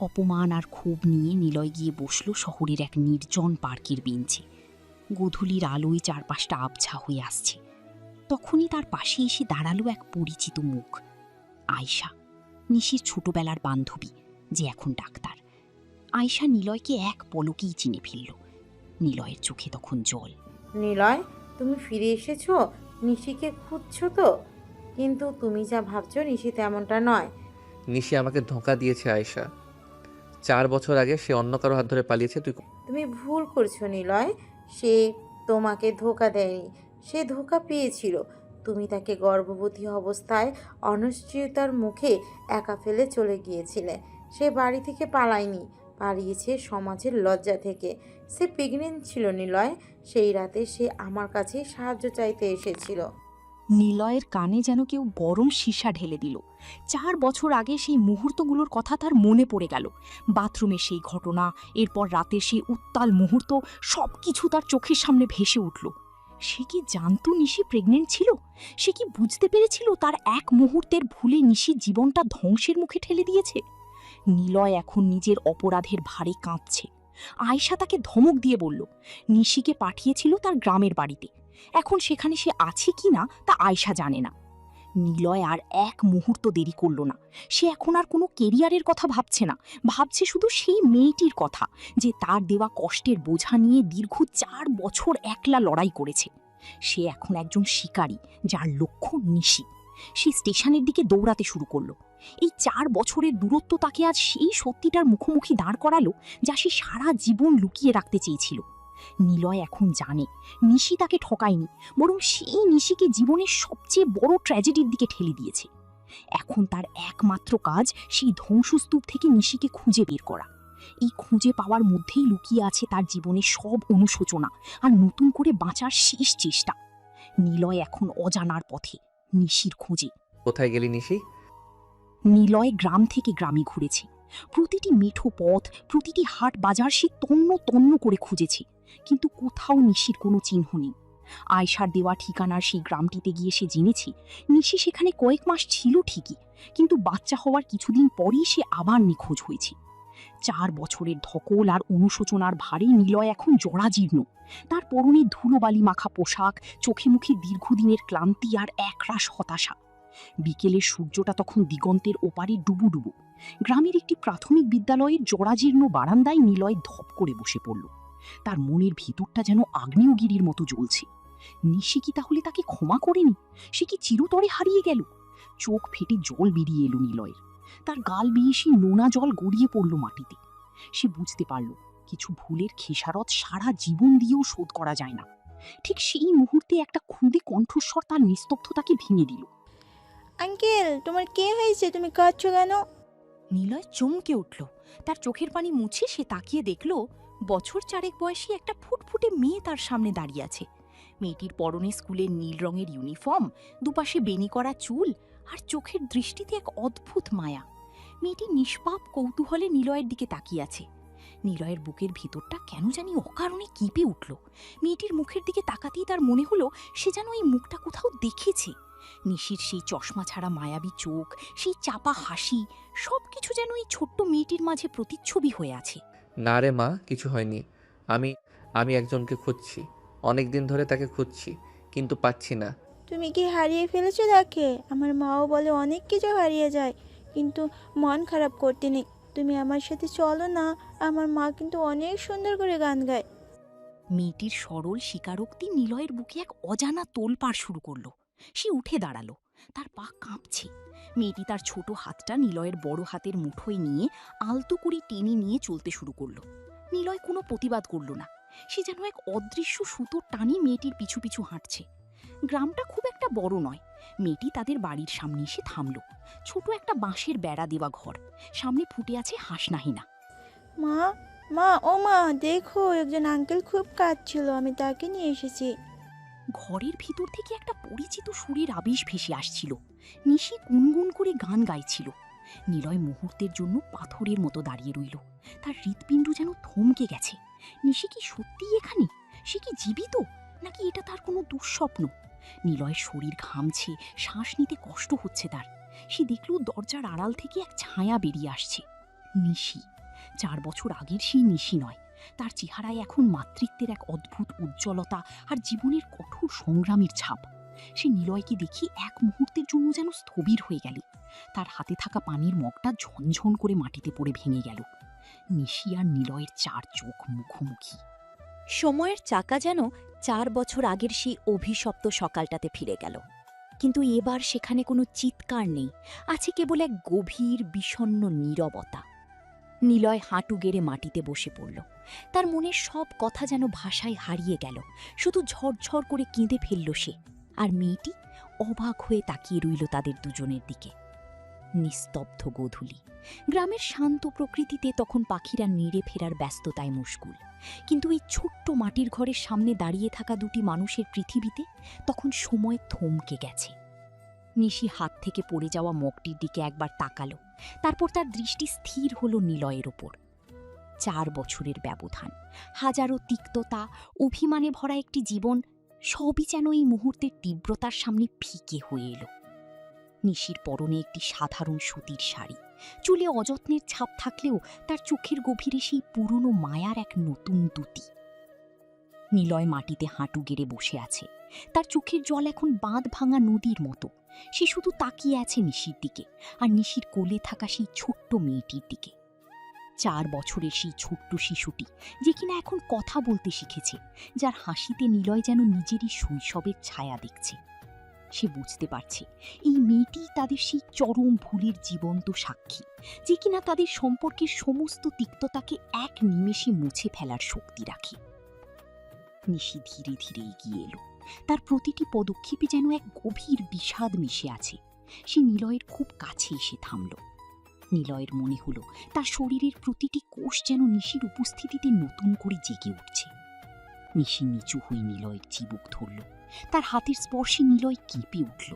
অপমান আর ক্ষোভ নিয়ে নিলয় গিয়ে বসল শহরের এক নির্জন পার্কের বেঞ্চে। গোধূলির আলোয় চারপাশটা আবছা হয়ে আসছে। তখনই তার পাশে এসে দাঁড়ালো এক পরিচিত মুখ, আয়শা, নিশির ছোটবেলার বান্ধবী, যে এখন ডাক্তার। আয়শা নিলয়কে এক পলকেই চিনে ফেলল। নিলয়ের চোখে তখন জল। নিলয়, তুমি ফিরে এসেছো? নিশিকে খুঁজছো তো? কিন্তু তুমি যা ভাবছো নিশি তেমনটা নয়। নিশি আমাকে ধোঁকা দিয়েছে আয়েশা। 4 বছর আগে সে অন্য কারো হাত ধরে পালিয়েছে। তুমি ভুল করছো নিলয়। সে তোমাকে ধোঁকা দেয়নি, সে ধোঁকা পেয়েছিল। তুমি তাকে গর্ভবতী অবস্থায় অনিশ্চয়তার মুখে একা ফেলে চলে গিয়েছিলে। সে বাড়ি থেকে পালায়নি, পালিয়েছে সমাজের লজ্জা থেকে। সে প্রেগনেন্ট ছিল নিলয়। সেই রাতে সে আমার কাছে সাহায্য চাইতে এসেছিল। নিলয়ের কানে যেন কেউ গরম সীসা ঢেলে দিল। 4 বছর আগে সেই মুহূর্তগুলোর কথা তার মনে পড়ে গেল। বাথরুমে সেই ঘটনা, এরপর রাতের সেই উত্তাল মুহূর্ত, সবকিছু তার চোখের সামনে ভেসে উঠল। সে কি জানতো নিশি প্রেগনেন্ট ছিল? সে কি বুঝতে পেরেছিল তার এক মুহূর্তের ভুলে নিশি জীবনটা ধ্বংসের মুখে ঠেলে দিয়েছে? নিলয় এখন নিজের অপরাধের ভারে কাঁপছে। আয়শা তাকে ধমক দিয়ে বলল নিশিকে পাঠিয়েছিল তার গ্রামের বাড়িতে। এখন সেখানে সে আছে কি না তা আয়শা জানে না। নিলয় আর এক মুহূর্ত দেরি করল না। সে এখন আর কোনো কেরিয়ারের কথা ভাবছে না, ভাবছে শুধু সেই মেয়েটির কথা যে তার দেওয়া কষ্টের বোঝা নিয়ে দীর্ঘ 4 বছর একলা লড়াই করেছে। সে এখন একজন শিকারী যার লক্ষ্য নিশি। সে স্টেশনের দিকে দৌড়াতে শুরু করলো। এই 4 বছরের দূরত্ব তাকে আজ সেই সত্যিটার মুখোমুখি দাঁড় করালো যা সে সারা জীবন লুকিয়ে রাখতে চেয়েছিল। নিলয় এখন জানে নিশি তাকে ঠকায়নি, বরং সেই নিশিকে জীবনের সবচেয়ে বড় ট্র্যাজেডির দিকে ঠেলে দিয়েছে। এখন তার একমাত্র কাজ সেই ধ্বংসস্তূপ থেকে নিশিকে খুঁজে বের করা। এই খুঁজে পাওয়ার মধ্যেই লুকিয়ে আছে তার জীবনের সব অনুশোচনা আর নতুন করে বাঁচার শেষ চেষ্টা। নিলয় এখন অজানার পথে, নিশির খোঁজে। কোথায় গেলি নিশি? নিলয় গ্রাম থেকে গ্রামে ঘুরেছে। প্রতিটি মেঠো পথ, প্রতিটি হাট বাজার সে তন্ন তন্ন করে খুঁজেছে, কিন্তু কোথাও নিশির কোনো চিহ্ন নেই। আয়শার দেওয়া ঠিকানার সেই গ্রামটিতে গিয়ে সে জেনেছে নিশি সেখানে কয়েক মাস ছিল ঠিকই, কিন্তু বাচ্চা হওয়ার কিছুদিন পরই সে আবার নিখোঁজ হয়েছে। 4 বছরের ধকল আর অনুশোচনার ভারে নিলয় এখন জরাজীর্ণ। তার পরনে ধুলোবালি মাখা পোশাক, চোখে মুখে দীর্ঘদিনের ক্লান্তি আর একরাশ হতাশা। বিকেলের সূর্যটা তখন দিগন্তের ওপারে ডুবু ডুবু। গ্রামের একটি প্রাথমিক বিদ্যালয়ের জরাজীর্ণ বারান্দায় নিলয় ধপ করে বসে পড়ল। তার মনের ভিতরটা যেন আগ্নেয়গিরির মতো জ্বলছে। নিশি কি তাহলে তাকে ক্ষমা করেনি? সে কি চিরতরে হারিয়ে গেল? চোখ ফেটে জল বেরিয়ে এলো নিলয়ের। তার গাল বেয়ে সেই নোনা জল গড়িয়ে পড়ল মাটিতে। সে বুঝতে পারল কিছু ভুলের খেসারত সারা জীবন দিয়েও শোধ করা যায় না। ঠিক সেই মুহূর্তে একটা ক্ষুদে কণ্ঠস্বর তার নিস্তব্ধতাকে ভেঙে দিল। আঙ্কেল, তোমার কে হয়েছে? তুমি কাঁদছো কেন? নিলয় চমকে উঠল। তার চোখের পানি মুছে সে তাকিয়ে দেখল বছর 4 বয়সী একটা ফুটফুটে মেয়ে তার সামনে দাঁড়িয়ে আছে। মেয়েটির পরনে স্কুলের নীল রঙের ইউনিফর্ম, দুপাশে বেনি করা চুল আর চোখের দৃষ্টিতে এক অদ্ভুত মায়া। মেয়েটি নিষ্পাপ কৌতূহলে নিলয়ের দিকে তাকিয়ে আছে। নিলয়ের বুকের ভিতরটা কেন জানি অকারণে কেঁপে উঠল। মেয়েটির মুখের দিকে তাকাতেই তার মনে হলো সে যেন এই মুখটা কোথাও দেখেছে। নিশির সেই চশমা ছাড়া মায়াবী চোখ, সেই চাপা হাসি, সবকিছু যেন এই ছোট্ট মেয়েটির মাঝে প্রতিচ্ছবি হয়ে আছে। না রে মা, কিছু হয়নি। আমি আমি একজনকে খুঁজছি, অনেক দিন ধরে তাকে খুঁজছি, কিন্তু পাচ্ছি না। তুমি কি হারিয়ে ফেলেছো তাকে? আমার মাও বলে অনেক কিছু হারিয়ে যায়, কিন্তু মন খারাপ করতে নেই। তুমি আমার সাথে চলো না, আমার মা কিন্তু অনেক সুন্দর করে গান গায়। মেয়েটির সরল স্বীকারোক্তি নিলয়ের বুকে এক অজানা তোলপাড় শুরু করলো। সে উঠে দাঁড়ালো, তার পা কাঁপছে। মেয়েটি তার ছোট হাতটা নিলয়ের বড় হাতের মুঠোয় নিয়ে আলতো করে টেনে নিয়ে চলতে শুরু করলো। নিলয় কোনো প্রতিবাদ করল না। সে যেন এক অদৃশ্য সুতোর টানি মেয়েটির পিছু পিছু হাঁটছে। গ্রামটা খুব একটা বড় নয়। মেয়েটি তাদের বাড়ির সামনে এসে থামল। ছোট একটা বাঁশের বেড়া দেওয়া ঘর, সামনে ফুটে আছে হাঁসনাহিনা। মা, মা, ও মা, দেখো একজন আঙ্কেল খুব কাঁদছিল, আমি তাকে নিয়ে এসেছি। ঘরের ভিতর থেকে একটা পরিচিত সুরের আবেশ ভেসে আসছিল। নিশি গুনগুন করে গান গাইছিল। নিলয় মুহূর্তের জন্য পাথরের মতো দাঁড়িয়ে রইল। তার হৃৎপিণ্ড যেন থমকে গেছে। নিশি কি সত্যিই এখানে? সে কি জীবিত, নাকি এটা তার কোনো দুঃস্বপ্ন? নিলয়ের শরীর ঘামছে, শ্বাস নিতে কষ্ট হচ্ছে তার। সে দেখল দরজার আড়াল থেকে এক ছায়া বেরিয়ে আসছে। নিশি, 4 বছর আগের সেই নিশি নয়। তার চেহারায় এখন মাতৃত্বের এক অদ্ভুত উজ্জ্বলতা আর জীবনের কঠোর সংগ্রামের ছাপ। সে নিলয়কে দেখে এক মুহূর্তের জন্য যেন স্থবির হয়ে গেল। তার হাতে থাকা পানির মগটা ঝনঝন করে মাটিতে পড়ে ভেঙে গেল। নিশি আর নিলয়ের 4 চোখ মুখোমুখি। সময়ের চাকা যেন 4 বছর আগের সেই অভিশপ্ত সকালটাতে ফিরে গেল। কিন্তু এবার সেখানে কোনো চিৎকার নেই, আছে কেবল এক গভীর বিষণ্ণ নীরবতা। নিলয় হাঁটু গেড়ে মাটিতে বসে পড়ল। তার মনের সব কথা যেন ভাষায় হারিয়ে গেল। শুধু ঝরঝর করে কেঁদে ফেলল সে। আর মেয়েটি অবাক হয়ে তাকিয়ে রইল তাদের দুজনের দিকে। নিস্তব্ধ গোধূলি। গ্রামের শান্ত প্রকৃতিতে তখন পাখিরা নেড়ে ফেরার ব্যস্ততায় মুশগুল, কিন্তু এই ছোট্ট মাটির ঘরের সামনে দাঁড়িয়ে থাকা দুটি মানুষের পৃথিবীতে তখন সময় থমকে গেছে। নিশি হাত থেকে পড়ে যাওয়া মগটির দিকে একবার তাকালো, তারপর তার দৃষ্টি স্থির হলো নিলয়ের ওপর। 4 বছরের ব্যবধান, হাজারো তিক্ততা, অভিমানে ভরা একটি জীবন, সবই যেন এই মুহূর্তের তীব্রতার সামনে ফিকে হয়ে এলো। নিশির পরনে একটি সাধারণ সুতির শাড়ি, চুলে অযত্নের ছাপ থাকলেও তার চোখের গভীরে সেই পুরনো মায়ার এক নতুন দ্যুতি। নিলয় মাটিতে হাঁটু গেড়ে বসে আছে, তার চোখের জল এখন বাঁধ ভাঙা নদীর মতো। সে শুধু তাকিয়ে আছে নিশির দিকে, আর নিশির কোলে থাকা সেই ছোট্ট মেয়েটির দিকে। 4 বছরের সেই ছোট্ট শিশুটি, যে কিনা এখন কথা বলতে শিখেছে, যার হাসিতে নিলয় যেন নিজেরই শৈশবের ছায়া দেখছে। সে বুঝতে পারছে এই মেয়েটি তাদের সেই চরম ভুলের জীবন্ত সাক্ষী, যে কিনা তাদের সম্পর্কের সমস্ত তিক্ততাকে এক নিমেষে মুছে ফেলার শক্তি রাখে। নিশি ধীরে ধীরে এগিয়ে এলো, তার প্রতিটি পদক্ষেপে যেন এক গভীর বিষাদ মিশে আছে। সে নিলয়ের খুব কাছে এসে থামল। নিলয়ের মনে হলো তার শরীরের প্রতিটি কোষ যেন নিশির উপস্থিতিতে নতুন করে জেগে উঠছে। নিশি নিচু হয়ে নিলয়ের চিবুক ধরল, তার হাতের স্পর্শে নিলয় কেঁপে উঠল।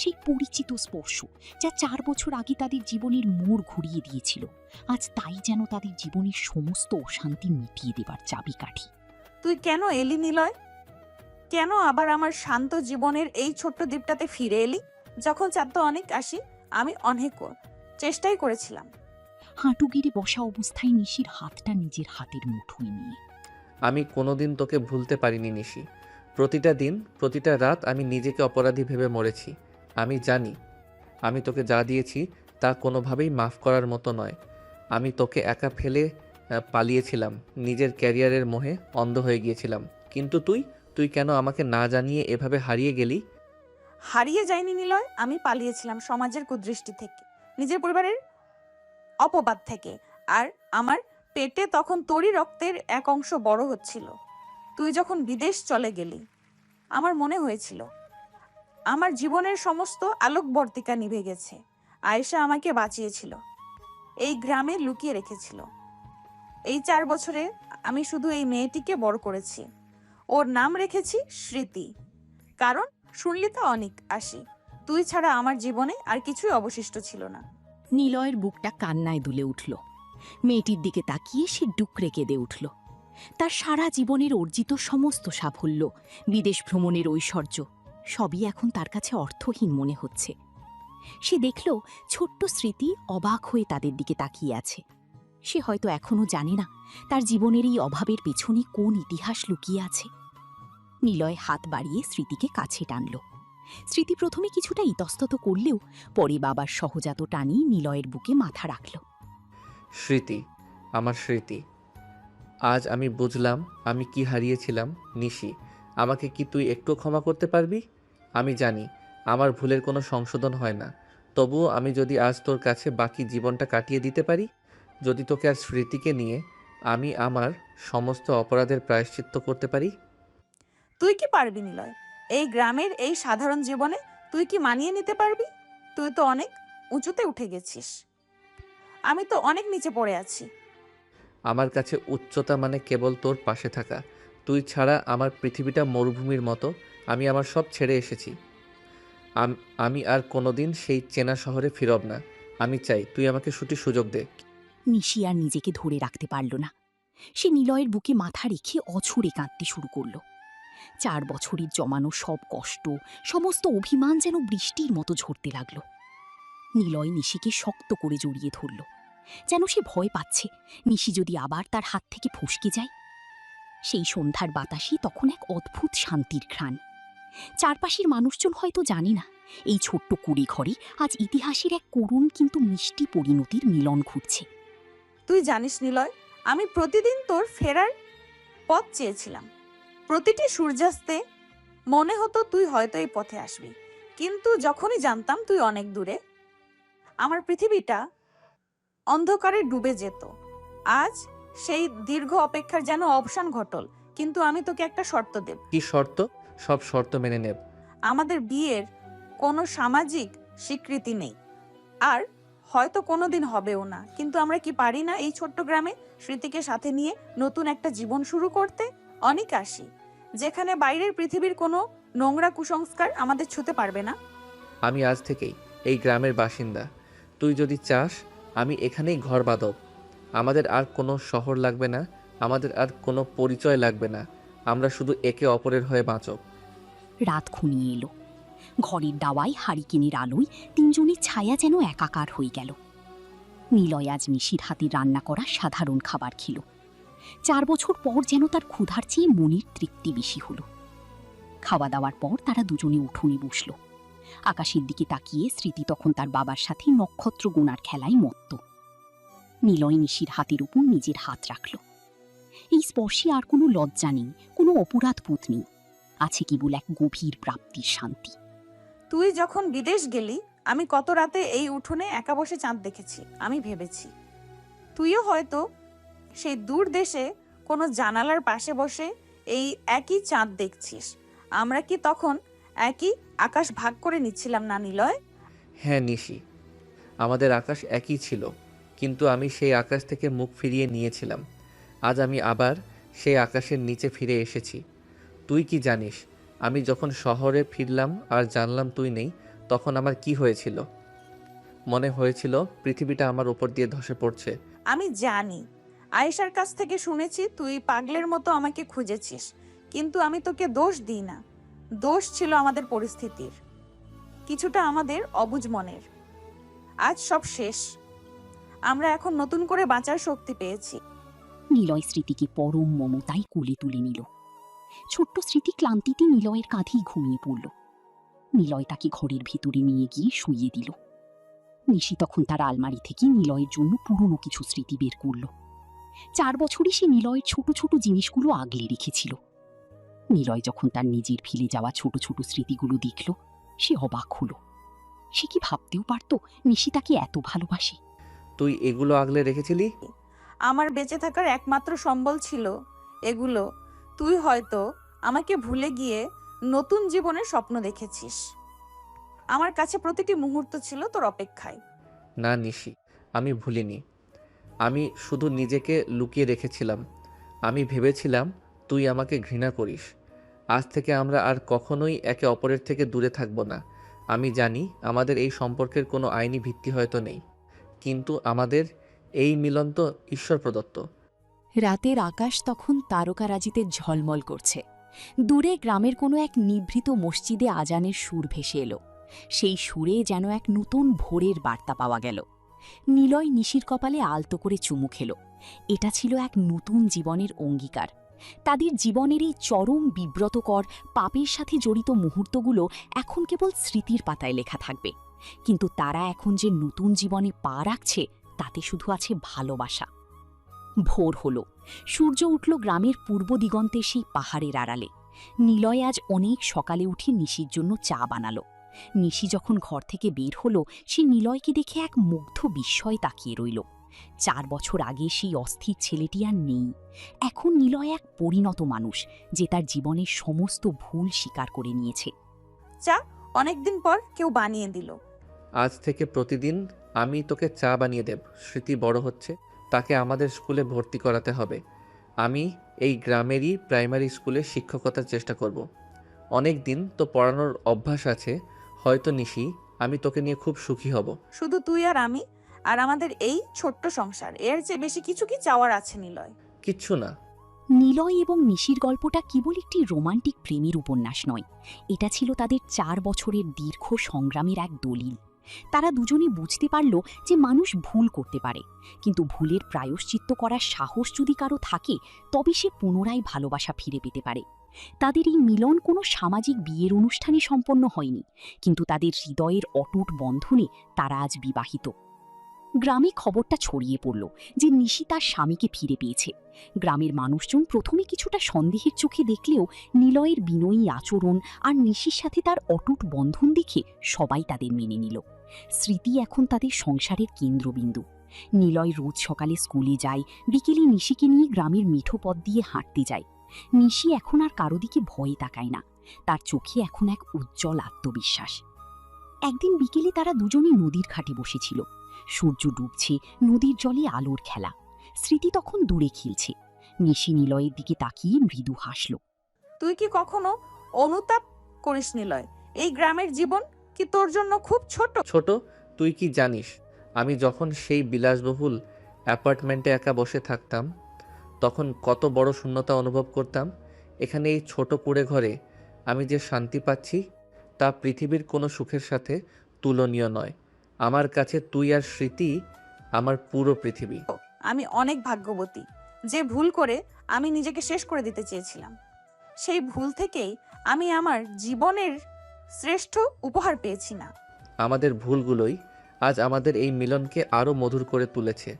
সেই পরিচিত স্পর্শ, যা 4 বছর আগে তাদের জীবনের মোড় ঘুরিয়ে দিয়েছিল, আজ তাই যেন তাদের জীবনের সমস্ত অশান্তি মিটিয়ে দেবার চাবিকাঠি। তুই কেন এলি নিলয়? কেন আবার আমার শান্ত জীবনের এই ছোট্ট দ্বীপটাতে ফিরে এলি? যখন চাঁদটা অনেক আসি, আমি অনেক চেষ্টাই করেছিলাম। হাঁটু গেড়ে বসা অবস্থায় নিশির হাতটা নিজের হাতের মুঠোয় নিয়ে। আমি কোনোদিন তোকে ভুলতে পারিনি নিশি। প্রতিটা দিন, প্রতিটা রাত আমি নিজেকে অপরাধী ভেবে মরেছি। আমি জানি আমি তোকে যা দিয়েছি তা কোনোভাবেই মাফ করার মতো নয়। আমি তোকে একা ফেলে পালিয়েছিলাম, নিজের ক্যারিয়ারের মোহে অন্ধ হয়ে গিয়েছিলাম। কিন্তু তুই কেন আমাকে না জানিয়ে এভাবে হারিয়ে গেলি? হারিয়ে যায়নি নিলয়, আমি পালিয়েছিলাম সমাজের কুদৃষ্টি থেকে, নিজের পরিবারের অপবাদ থেকে। আর আমার পেটে তখন তোরই রক্তের এক অংশ বড় হচ্ছিল। তুই যখন বিদেশ চলে গেলি, আমার মনে হয়েছিল আমার জীবনের সমস্ত আলোকবর্তিকা নিভে গেছে। আয়েশা আমাকে বাঁচিয়েছিল, এই গ্রামে লুকিয়ে রেখেছিল। এই 4 বছরে আমি শুধু এই মেয়েটিকে বড় করেছি। ওর নাম রেখেছি স্মৃতি, কারণ শুনলি তো অনেক আসি। তুই ছাড়া আমার জীবনে আর কিছুই অবশিষ্ট ছিল না। নিলয়ের বুকটা কান্নায় দুলে উঠল। মেয়েটির দিকে তাকিয়ে সে ডুকরে কেঁদে উঠল। তার সারা জীবনের অর্জিত সমস্ত সাফল্য, বিদেশ ভ্রমণের ঐশ্বর্য, সবই এখন তার কাছে অর্থহীন মনে হচ্ছে। সে দেখল ছোট্ট স্মৃতি অবাক হয়ে তাদের দিকে তাকিয়ে আছে। সে হয়তো এখনো জানে না তার জীবনের এই অভাবের পেছনে কোন ইতিহাস লুকিয়ে আছে। নিলয় হাত বাড়িয়ে স্মৃতিকে কাছে টানল। স্মৃতি প্রথমে কিছুটা ইতস্তত করলেও পরে বাবার সহজাত টানি নিলয়ের বুকে মাথা রাখল। স্মৃতি, আমার স্মৃতি, আজ আমি বুঝলাম আমি কি হারিয়েছিলাম। নিশি, আমাকে কি তুই একটু ক্ষমা করতে পারবি? আমি জানি আমার ভুলের কোনো সংশোধন হয় না, তবুও আমি যদি আজ তোর কাছে বাকি জীবনটা কাটিয়ে দিতে পারি, যদি তোকে আর স্মৃতিকে নিয়ে আমি আমার সমস্ত অপরাধের প্রায়শ্চিত্ত করতে পারি। তুই কি পারবি নিলয়? এই গ্রামের এই সাধারণ জীবনে তুই কি মানিয়ে নিতে পারবি? তুই তো অনেক উঁচুতে উঠে গেছিস, আমি তো অনেক নিচে পড়ে আছি। আমার কাছে উচ্চতা মানে কেবল তোর পাশে থাকা। তুই ছাড়া আমার পৃথিবীটা মরুভূমির মতো। আমি আমার সব ছেড়ে এসেছি। আমি আর কোনোদিন সেই চেনা শহরে ফিরব না। আমি চাই তুই আমাকে সুযোগ দে। নিশি আর নিজেকে ধরে রাখতে পারল না। সে নিলয়ের বুকে মাথা রেখে অঝরে কাঁদতে শুরু করল। 4 বছরের জমানো সব কষ্ট, সমস্ত অভিমান যেন বৃষ্টির মতো ঝরতে লাগল। নিলয় নিশিকে শক্ত করে জড়িয়ে ধরল, যেন সে ভয় পাচ্ছে নিশি যদি আবার তার হাত থেকে ফসকে যায়। সেই সন্ধ্যার বাতাসে তখন এক অদ্ভুত শান্তির ঘ্রাণ। চারপাশের মানুষজন হয়তো জানে না এই ছোট্ট কুড়ি ঘরে আজ ইতিহাসের এক করুণ কিন্তু মিষ্টি পরিণতির মিলন ঘটছে। তুই জানিস নিলয়, আমি প্রতিদিন তোর ফেরার পথ চেয়েছিলাম। প্রতিটি সূর্যাস্তে মনে হতো তুই হয়তো এই পথে আসবি, কিন্তু যখনই জানতাম তুই অনেক দূরে, আমার পৃথিবীটা অন্ধকারে ডুবে যেত। আজ সেই দীর্ঘ অপেক্ষার যেন অবসান ঘটল, কিন্তু আমি তোকে একটা শর্ত দেব। কি শর্ত? সব শর্ত মেনে নেব। আমাদের বিয়ের কোনো সামাজিক স্বীকৃতি নেই, আর হয়তো কোনোদিন হবেও না, কিন্তু আমরা কি পারি না এই ছোট্ট গ্রামে স্মৃতিকে সাথে নিয়ে নতুন একটা জীবন শুরু করতে? অনেক আসি, যেখানে বাইরের পৃথিবীর কোনো নোংরা কুসংস্কার আমাদের ছুঁতে পারবে না। আমি আজ থেকেই এই গ্রামের বাসিন্দা। তুই যদি চাস আমি এখানেই ঘর বাঁধব। আমাদের আর কোনো শহর লাগবে না, আমাদের আর কোনো পরিচয় লাগবে না। আমরা শুধু একে অপরের হয়ে বাঁচব। রাত ঘনিয়ে এলো। ঘরের দাওয়ায় হারিকেনের আলোয় তিনজনের ছায়া যেন একাকার হয়ে গেল। নিলয় আজ নিশির হাতে রান্না করা সাধারণ খাবার খেল। 4 বছর পর যেন তার ক্ষুধার চেয়ে মনের তৃপ্তি বেশি হলো। খাওয়া দাওয়ার পর তারা দুজনে উঠোনে বসল। আকাশের দিকে তাকিয়ে স্মৃতি তখন তার বাবার সাথে নক্ষত্র গোনার খেলায় মত্ত। নিলয় নিশির হাতের উপর নিজের হাত রাখল। এই স্পর্শে আর কোনো লজ্জা নেই, কোনো অপরাধ বোধ নেই, আছে কেবল এক গভীর প্রাপ্তির শান্তি। তুই যখন বিদেশ গেলি, আমি কত রাতে এই উঠোনে একা বসে চাঁদ দেখেছি। আমি ভেবেছি তুইও হয়তো সেই দূর দেশে কোনো জানালার পাশে বসে এই একই চাঁদ দেখছিস। আমরা কি তখন একই আকাশ ভাগ করে নিচ্ছিলাম না নিলয়? হ্যাঁ নিশি, আমাদের আকাশ একই ছিল, কিন্তু আমি সেই আকাশ থেকে মুখ ফিরিয়ে নিয়েছিলাম। আজ আমি আবার সেই আকাশের নিচে ফিরে এসেছি। তুই কি জানিস, আমি যখন শহরে ফিরলাম আর জানলাম তুই নেই, তখন আমার কি হয়েছিল? মনে হয়েছিল পৃথিবীটা আমার উপর দিয়ে ধসে পড়ছে। আমি জানি, আয়েশার কাছ থেকে শুনেছি তুই পাগলের মতো আমাকে খুঁজেছিস, কিন্তু আমি তোকে দোষ দিই না। দোষ ছিল আমাদের পরিস্থিতির, কিছুটা আমাদের অবুঝ মনের। আজ সব শেষ, আমরা এখন নতুন করে বাঁচার শক্তি পেয়েছি। নিলয় স্মৃতিকে পরম মমতায় কোলে তুলে নিল। ছোট্ট স্মৃতি ক্লান্তিতে নিলয়ের কাঁধেই ঘুমিয়ে পড়ল। নিলয় তাকে ঘরের ভিতরে নিয়ে গিয়ে শুইয়ে দিল। নিশি তখন তার আলমারি থেকে নিলয়ের জন্য পুরনো কিছু স্মৃতি বের করল। 4 বছরই সে নিলয়ের ছোট ছোট জিনিসগুলো আগলে রেখেছিল। নিলয় যখন তার নিজের ফেলে যাওয়া ছোট ছোট স্মৃতিগুলো দেখল, সে অবাক হলো। সে কি ভাবতেও পারত নিশি তাকে এত ভালোবাসে? তুই এগুলো আগলে রেখেছিলি? আমার বেঁচে থাকার একমাত্র সম্বল ছিল এগুলো। তুই হয়তো আমাকে ভুলে গিয়ে নতুন জীবনের স্বপ্ন দেখেছিস। আমার কাছে প্রতিটি মুহূর্ত ছিল তোর অপেক্ষায়। না নিশি, আমি ভুলিনি। আমি শুধু নিজেকে লুকিয়ে রেখেছিলাম। আমি ভেবেছিলাম তুই আমাকে ঘৃণা করিস। আজ থেকে আমরা আর কখনোই একে অপরের থেকে দূরে থাকব না। আমি জানি আমাদের এই সম্পর্কের কোনো আইনি ভিত্তি হয়তো নেই, কিন্তু আমাদের এই মিলন তো ঈশ্বর প্রদত্ত। রাতের আকাশ তখন তারকারাজিতে ঝলমল করছে। দূরে গ্রামের কোনো এক নিভৃত মসজিদে আজানের সুর ভেসে এলো। সেই সুরে যেন এক নতুন ভোরের বার্তা পাওয়া গেল। নিলয় নিশির কপালে আলতো করে চুমু খেল। এটা ছিল এক নতুন জীবনের অঙ্গীকার। তাদের জীবনের এই চরম বিব্রতকর পাপের সাথে জড়িত মুহূর্তগুলো এখন কেবল স্মৃতির পাতায় লেখা থাকবে, কিন্তু তারা এখন যে নতুন জীবনে পা রাখছে তাতে শুধু আছে ভালোবাসা। ভোর হল, সূর্য উঠল গ্রামের পূর্ব দিগন্তে সেই পাহাড়ের আড়ালে। নিলয় আজ অনেক সকালে উঠে নিশির জন্য চা বানালো। নিশি যখন ঘর থেকে বের হলো, সে নিলয়কে দেখে এক মুগ্ধ বিস্ময়ে তাকিয়ে রইল। 4 বছর আগে সেই অস্থির ছেলেটি আর নেই। এখন নিলয় এক পরিণত মানুষ, যে তার জীবনের সমস্ত ভুল স্বীকার করে নিয়েছে। চা অনেকদিন পর কেউ বানিয়ে দিল। আজ থেকে প্রতিদিন আমি তোকে চা বানিয়ে দেব। স্মৃতি বড় হচ্ছে, তাকে আমাদের স্কুলে ভর্তি করাতে হবে। আমি এই গ্রামেরই প্রাইমারি স্কুলে শিক্ষকতার চেষ্টা করব। অনেক দিন তো পড়ানোর অভ্যাস আছে। হয়তো নিশি, আমি তোকে নিয়ে খুব সুখী হব। শুধু তুই আর আমি আর আমাদের এই ছোট্ট সংসার, এর চেয়ে বেশি কিছু কি চাওয়ার আছে নিলয়? কিচ্ছু না। নিলয় এবং নিশির গল্পটা কেবল একটি রোমান্টিক প্রেমের উপন্যাস নয়, এটা ছিল তাদের 4 বছরের দীর্ঘ সংগ্রামের এক দলিল। তারা দুজনে বুঝতে পারল যে মানুষ ভুল করতে পারে, কিন্তু ভুলের প্রায়শ্চিত্ত করার সাহস যদি কারো থাকে, তবে সে পুনরায় ভালোবাসা ফিরে পেতে পারে। তাদের এই মিলন কোনো সামাজিক বিয়ের অনুষ্ঠানে সম্পন্ন হয়নি, কিন্তু তাদের হৃদয়ের অটুট বন্ধনে তারা আজ বিবাহিত। গ্রামে খবরটা ছড়িয়ে পড়ল যে নিশি তার স্বামীকে ফিরে পেয়েছে। গ্রামের মানুষজন প্রথমে কিছুটা সন্দেহের চোখে দেখলেও নিলয়ের বিনয়ী আচরণ আর নিশির সাথে তার অটুট বন্ধন দেখে সবাই তাদের মেনে নিল। স্মৃতি এখন তাদের সংসারের কেন্দ্রবিন্দু। নিলয় রোজ সকালে স্কুলে যায়, বিকেলে নিশিকে নিয়ে গ্রামের মিঠো পথ দিয়ে হাঁটতে যায়। নিশি এখন আর কারো দিকে ভয়ে তাকায় না, তার চোখে এখন এক উজ্জ্বল আত্মবিশ্বাস। একদিন বিকেলে তারা দুজনে নদীর ঘাটে বসেছিল। সূর্য ডুবছে, নদীর জলে আলোর খেলা। স্মৃতি তখন দূরে খেলছে। নিশি নিলয়ের দিকে তাকিয়ে মৃদু হাসল। তুই কি কখনো অনুতাপ করিস নিলয়? এই গ্রামের জীবন কি তোর জন্য খুব ছোট? ছোট? তুই কি জানিস আমি যখন সেই বিলাসবহুল অ্যাপার্টমেন্টে একা বসে থাকতাম তখন কত বড় শূন্যতা অনুভব করতাম? এখানে এই ছোট কুঁড়ে ঘরে আমি যে শান্তি পাচ্ছি তা পৃথিবীর কোনো সুখের সাথে তুলনীয় নয়। আমার কাছে তুই আর স্মৃতি আমার পুরো পৃথিবী। আমি অনেক ভাগ্যবতী যে ভুল করে আমি নিজেকে শেষ করে দিতে চেয়েছিলাম। সেই ভুল থেকেই আমি আমার জীবনের শ্রেষ্ঠ উপহার পেয়েছি না। আমাদের ভুলগুলোই আজ আমাদের এই মিলনকে আরও মধুর করে তুলেছে।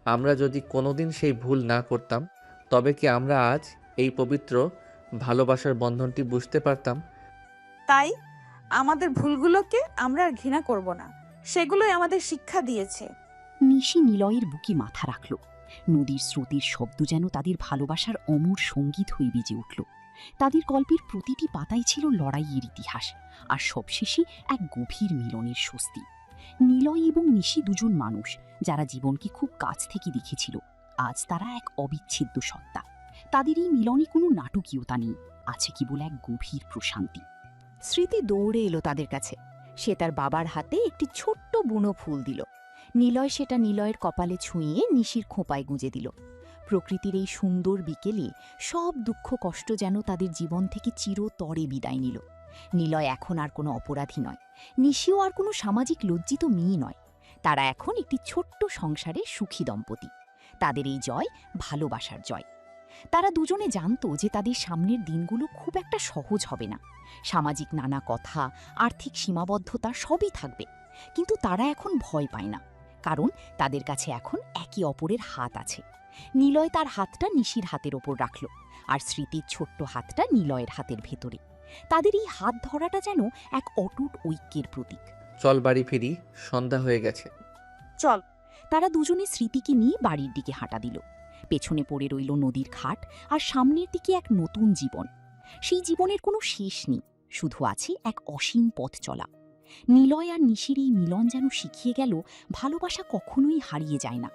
আমরা যদি কোনোদিন সেই ভুল না করতাম তবে কি আমরা আজ এই পবিত্র ভালোবাসার বন্ধনটি বুঝতে পারতাম? তাই আমাদের ভুলগুলোকে আমরা আর ঘৃণা করব না, সেগুলোই আমাদের শিক্ষা দিয়েছে। নিশি নিলয়ের বুকে মাথা রাখল। নদীর স্রোতের শব্দ যেন তাদের ভালোবাসার অমর সঙ্গীত হয়ে বেজে উঠল। তাদের গল্পের প্রতিটি পাতায় ছিল লড়াইয়ের ইতিহাস, আর সবশেষে এক গভীর মিলনের স্বস্তি। নিলয় এবং নিশি দুজন মানুষ যারা জীবনকে খুব কাছ থেকে দেখেছিল। আজ তারা এক অবিচ্ছেদ্য সত্তা। তাদের এই মিলনে কোনো নাটকীয়তা নেই, আছে কেবল এক গভীর প্রশান্তি। স্মৃতি দৌড়ে এলো তাদের কাছে। সে তার বাবার হাতে একটি ছোট্ট বুনো ফুল দিল। নিলয় সেটা নিলয়ের কপালে ছুঁয়ে নিশির খোঁপায় গুঁজে দিল। প্রকৃতির এই সুন্দর বিকেলে সব দুঃখ কষ্ট যেন তাদের জীবন থেকে চিরতরে বিদায় নিল। নিলয় এখন আর কোনো অপরাধী নয়, নিশিও আর কোনো সামাজিক লজ্জিত মেয়ে নয়। তারা এখন একটি ছোট্ট সংসারে সুখী দম্পতি। তাদের এই জয় ভালোবাসার জয়। তারা দুজনে জানত যে তাদের সামনের দিনগুলো খুব একটা সহজ হবে না। সামাজিক নানা কথা, আর্থিক সীমাবদ্ধতা সবই থাকবে, কিন্তু তারা এখন ভয় পায় না, কারণ তাদের কাছে এখন একে অপরের হাত আছে। নিলয় তার হাতটা নিশির হাতের ওপর রাখল, আর স্মৃতির ছোট্ট হাতটা নিলয়ের হাতের ভেতরে। তাদের এই হাত ধরাটা যেন এক অটুট ঐক্যের প্রতীক। চল বাড়ি ফিরি, সন্ধ্যা হয়ে গেছে। চল। তারা দুজনে স্মৃতিকে নিয়ে বাড়ির দিকে হাঁটা দিল। পেছনে পড়ে রইল নদীর ঘাট, আর সামনের দিকে এক নতুন জীবন। সেই জীবনের কোনো শেষ নেই, শুধু আছে এক অসীম পথ চলা। নিলয় আর নিশির এই মিলন যেন শিখিয়ে গেল ভালোবাসা কখনোই হারিয়ে যায় না।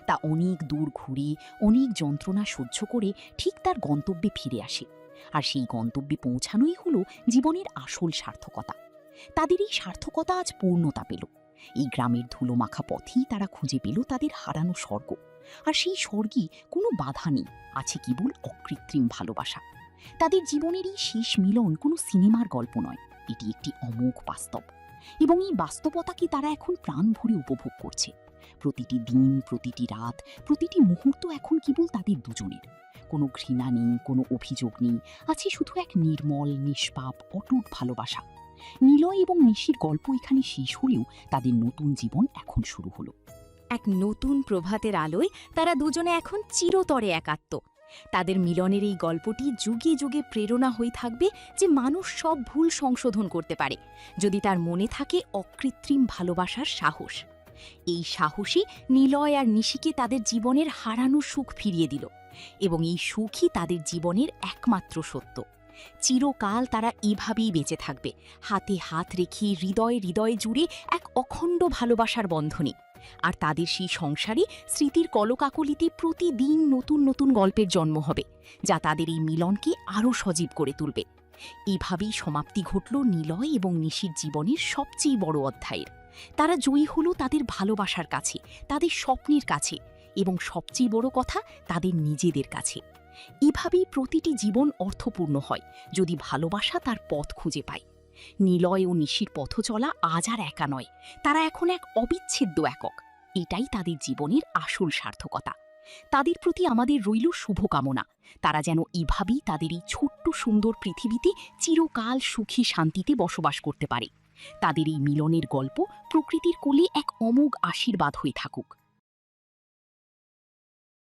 তা অনেক দূর ঘুরে, অনেক যন্ত্রণা সহ্য করে ঠিক তার গন্তব্যে ফিরে আসে। আর সেই গন্তব্যে পৌঁছানোই হলো জীবনের আসল সার্থকতা। তাদের এই সার্থকতা আজ পূর্ণতা পেল। এই গ্রামের ধুলোমাখা পথেই তারা খুঁজে পেল তাদের হারানো স্বর্গ। আর সেই স্বর্গে কোনো বাধা নেই, আছে কেবল অকৃত্রিম ভালোবাসা। তাদের জীবনের এই শেষ মিলন কোনো সিনেমার গল্প নয়, এটি একটি অমোঘ বাস্তব। এবং এই বাস্তবতাকে তারা এখন প্রাণ ভরে উপভোগ করছে। প্রতিটি দিন, প্রতিটি রাত, প্রতিটি মুহূর্ত এখন কেবল তাদের দুজনের। কোনো ঘৃণা নেই, কোনো অভিযোগ নেই, আছে শুধু এক নির্মল, নিষ্পাপ, অটুট ভালোবাসা। নিলয় এবং নিশির গল্প এখানে শেষ হলেও তাদের নতুন জীবন এখন শুরু হলো। এক নতুন প্রভাতের আলোয় তারা দুজনে এখন চিরতরে একাত্ম। তাদের মিলনের এই গল্পটি যুগে যুগে প্রেরণা হয়ে থাকবে যে মানুষ সব ভুল সংশোধন করতে পারে যদি তার মনে থাকে অকৃত্রিম ভালোবাসার সাহস। এই সাহসী নিলয় আর নিশিকে তাদের জীবনের হারানো সুখ ফিরিয়ে দিল, এবং এই সুখই তাদের জীবনের একমাত্র সত্য। চিরকাল তারা এভাবেই বেঁচে থাকবে, হাতে হাত রেখে হৃদয়ে হৃদয়ে জুড়ে এক অখণ্ড ভালোবাসার বন্ধনে। আর তাদের সেই সংসারে স্মৃতির কলকাকলিতে প্রতিদিন নতুন নতুন গল্পের জন্ম হবে, যা তাদের এই মিলনকে আরও সজীব করে তুলবে। এভাবেই সমাপ্তি ঘটল নিলয় এবং নিশির জীবনের সবচেয়ে বড় অধ্যায়ের। তারা জয়ী হলো তাদের ভালোবাসার কাছে, তাদের স্বপ্নের কাছে, এবং সবচেয়ে বড় কথা, তাদের নিজেদের কাছে। এভাবেই প্রতিটি জীবন অর্থপূর্ণ হয় যদি ভালোবাসা তার পথ খুঁজে পায়। নিলয় ও নিশির পথ চলা আজ আর একা নয়, তারা এখন এক অবিচ্ছেদ্য একক। এটাই তাদের জীবনের আসল সার্থকতা। তাদের প্রতি আমাদের রইল শুভকামনা। তারা যেন এভাবেই তাদের এই ছোট্ট সুন্দর পৃথিবীতে চিরকাল সুখী শান্তিতে বসবাস করতে পারে। তাদের এই মিলনের গল্প প্রকৃতির কোলে এক অমোঘ আশীর্বাদ হয়ে থাকুক।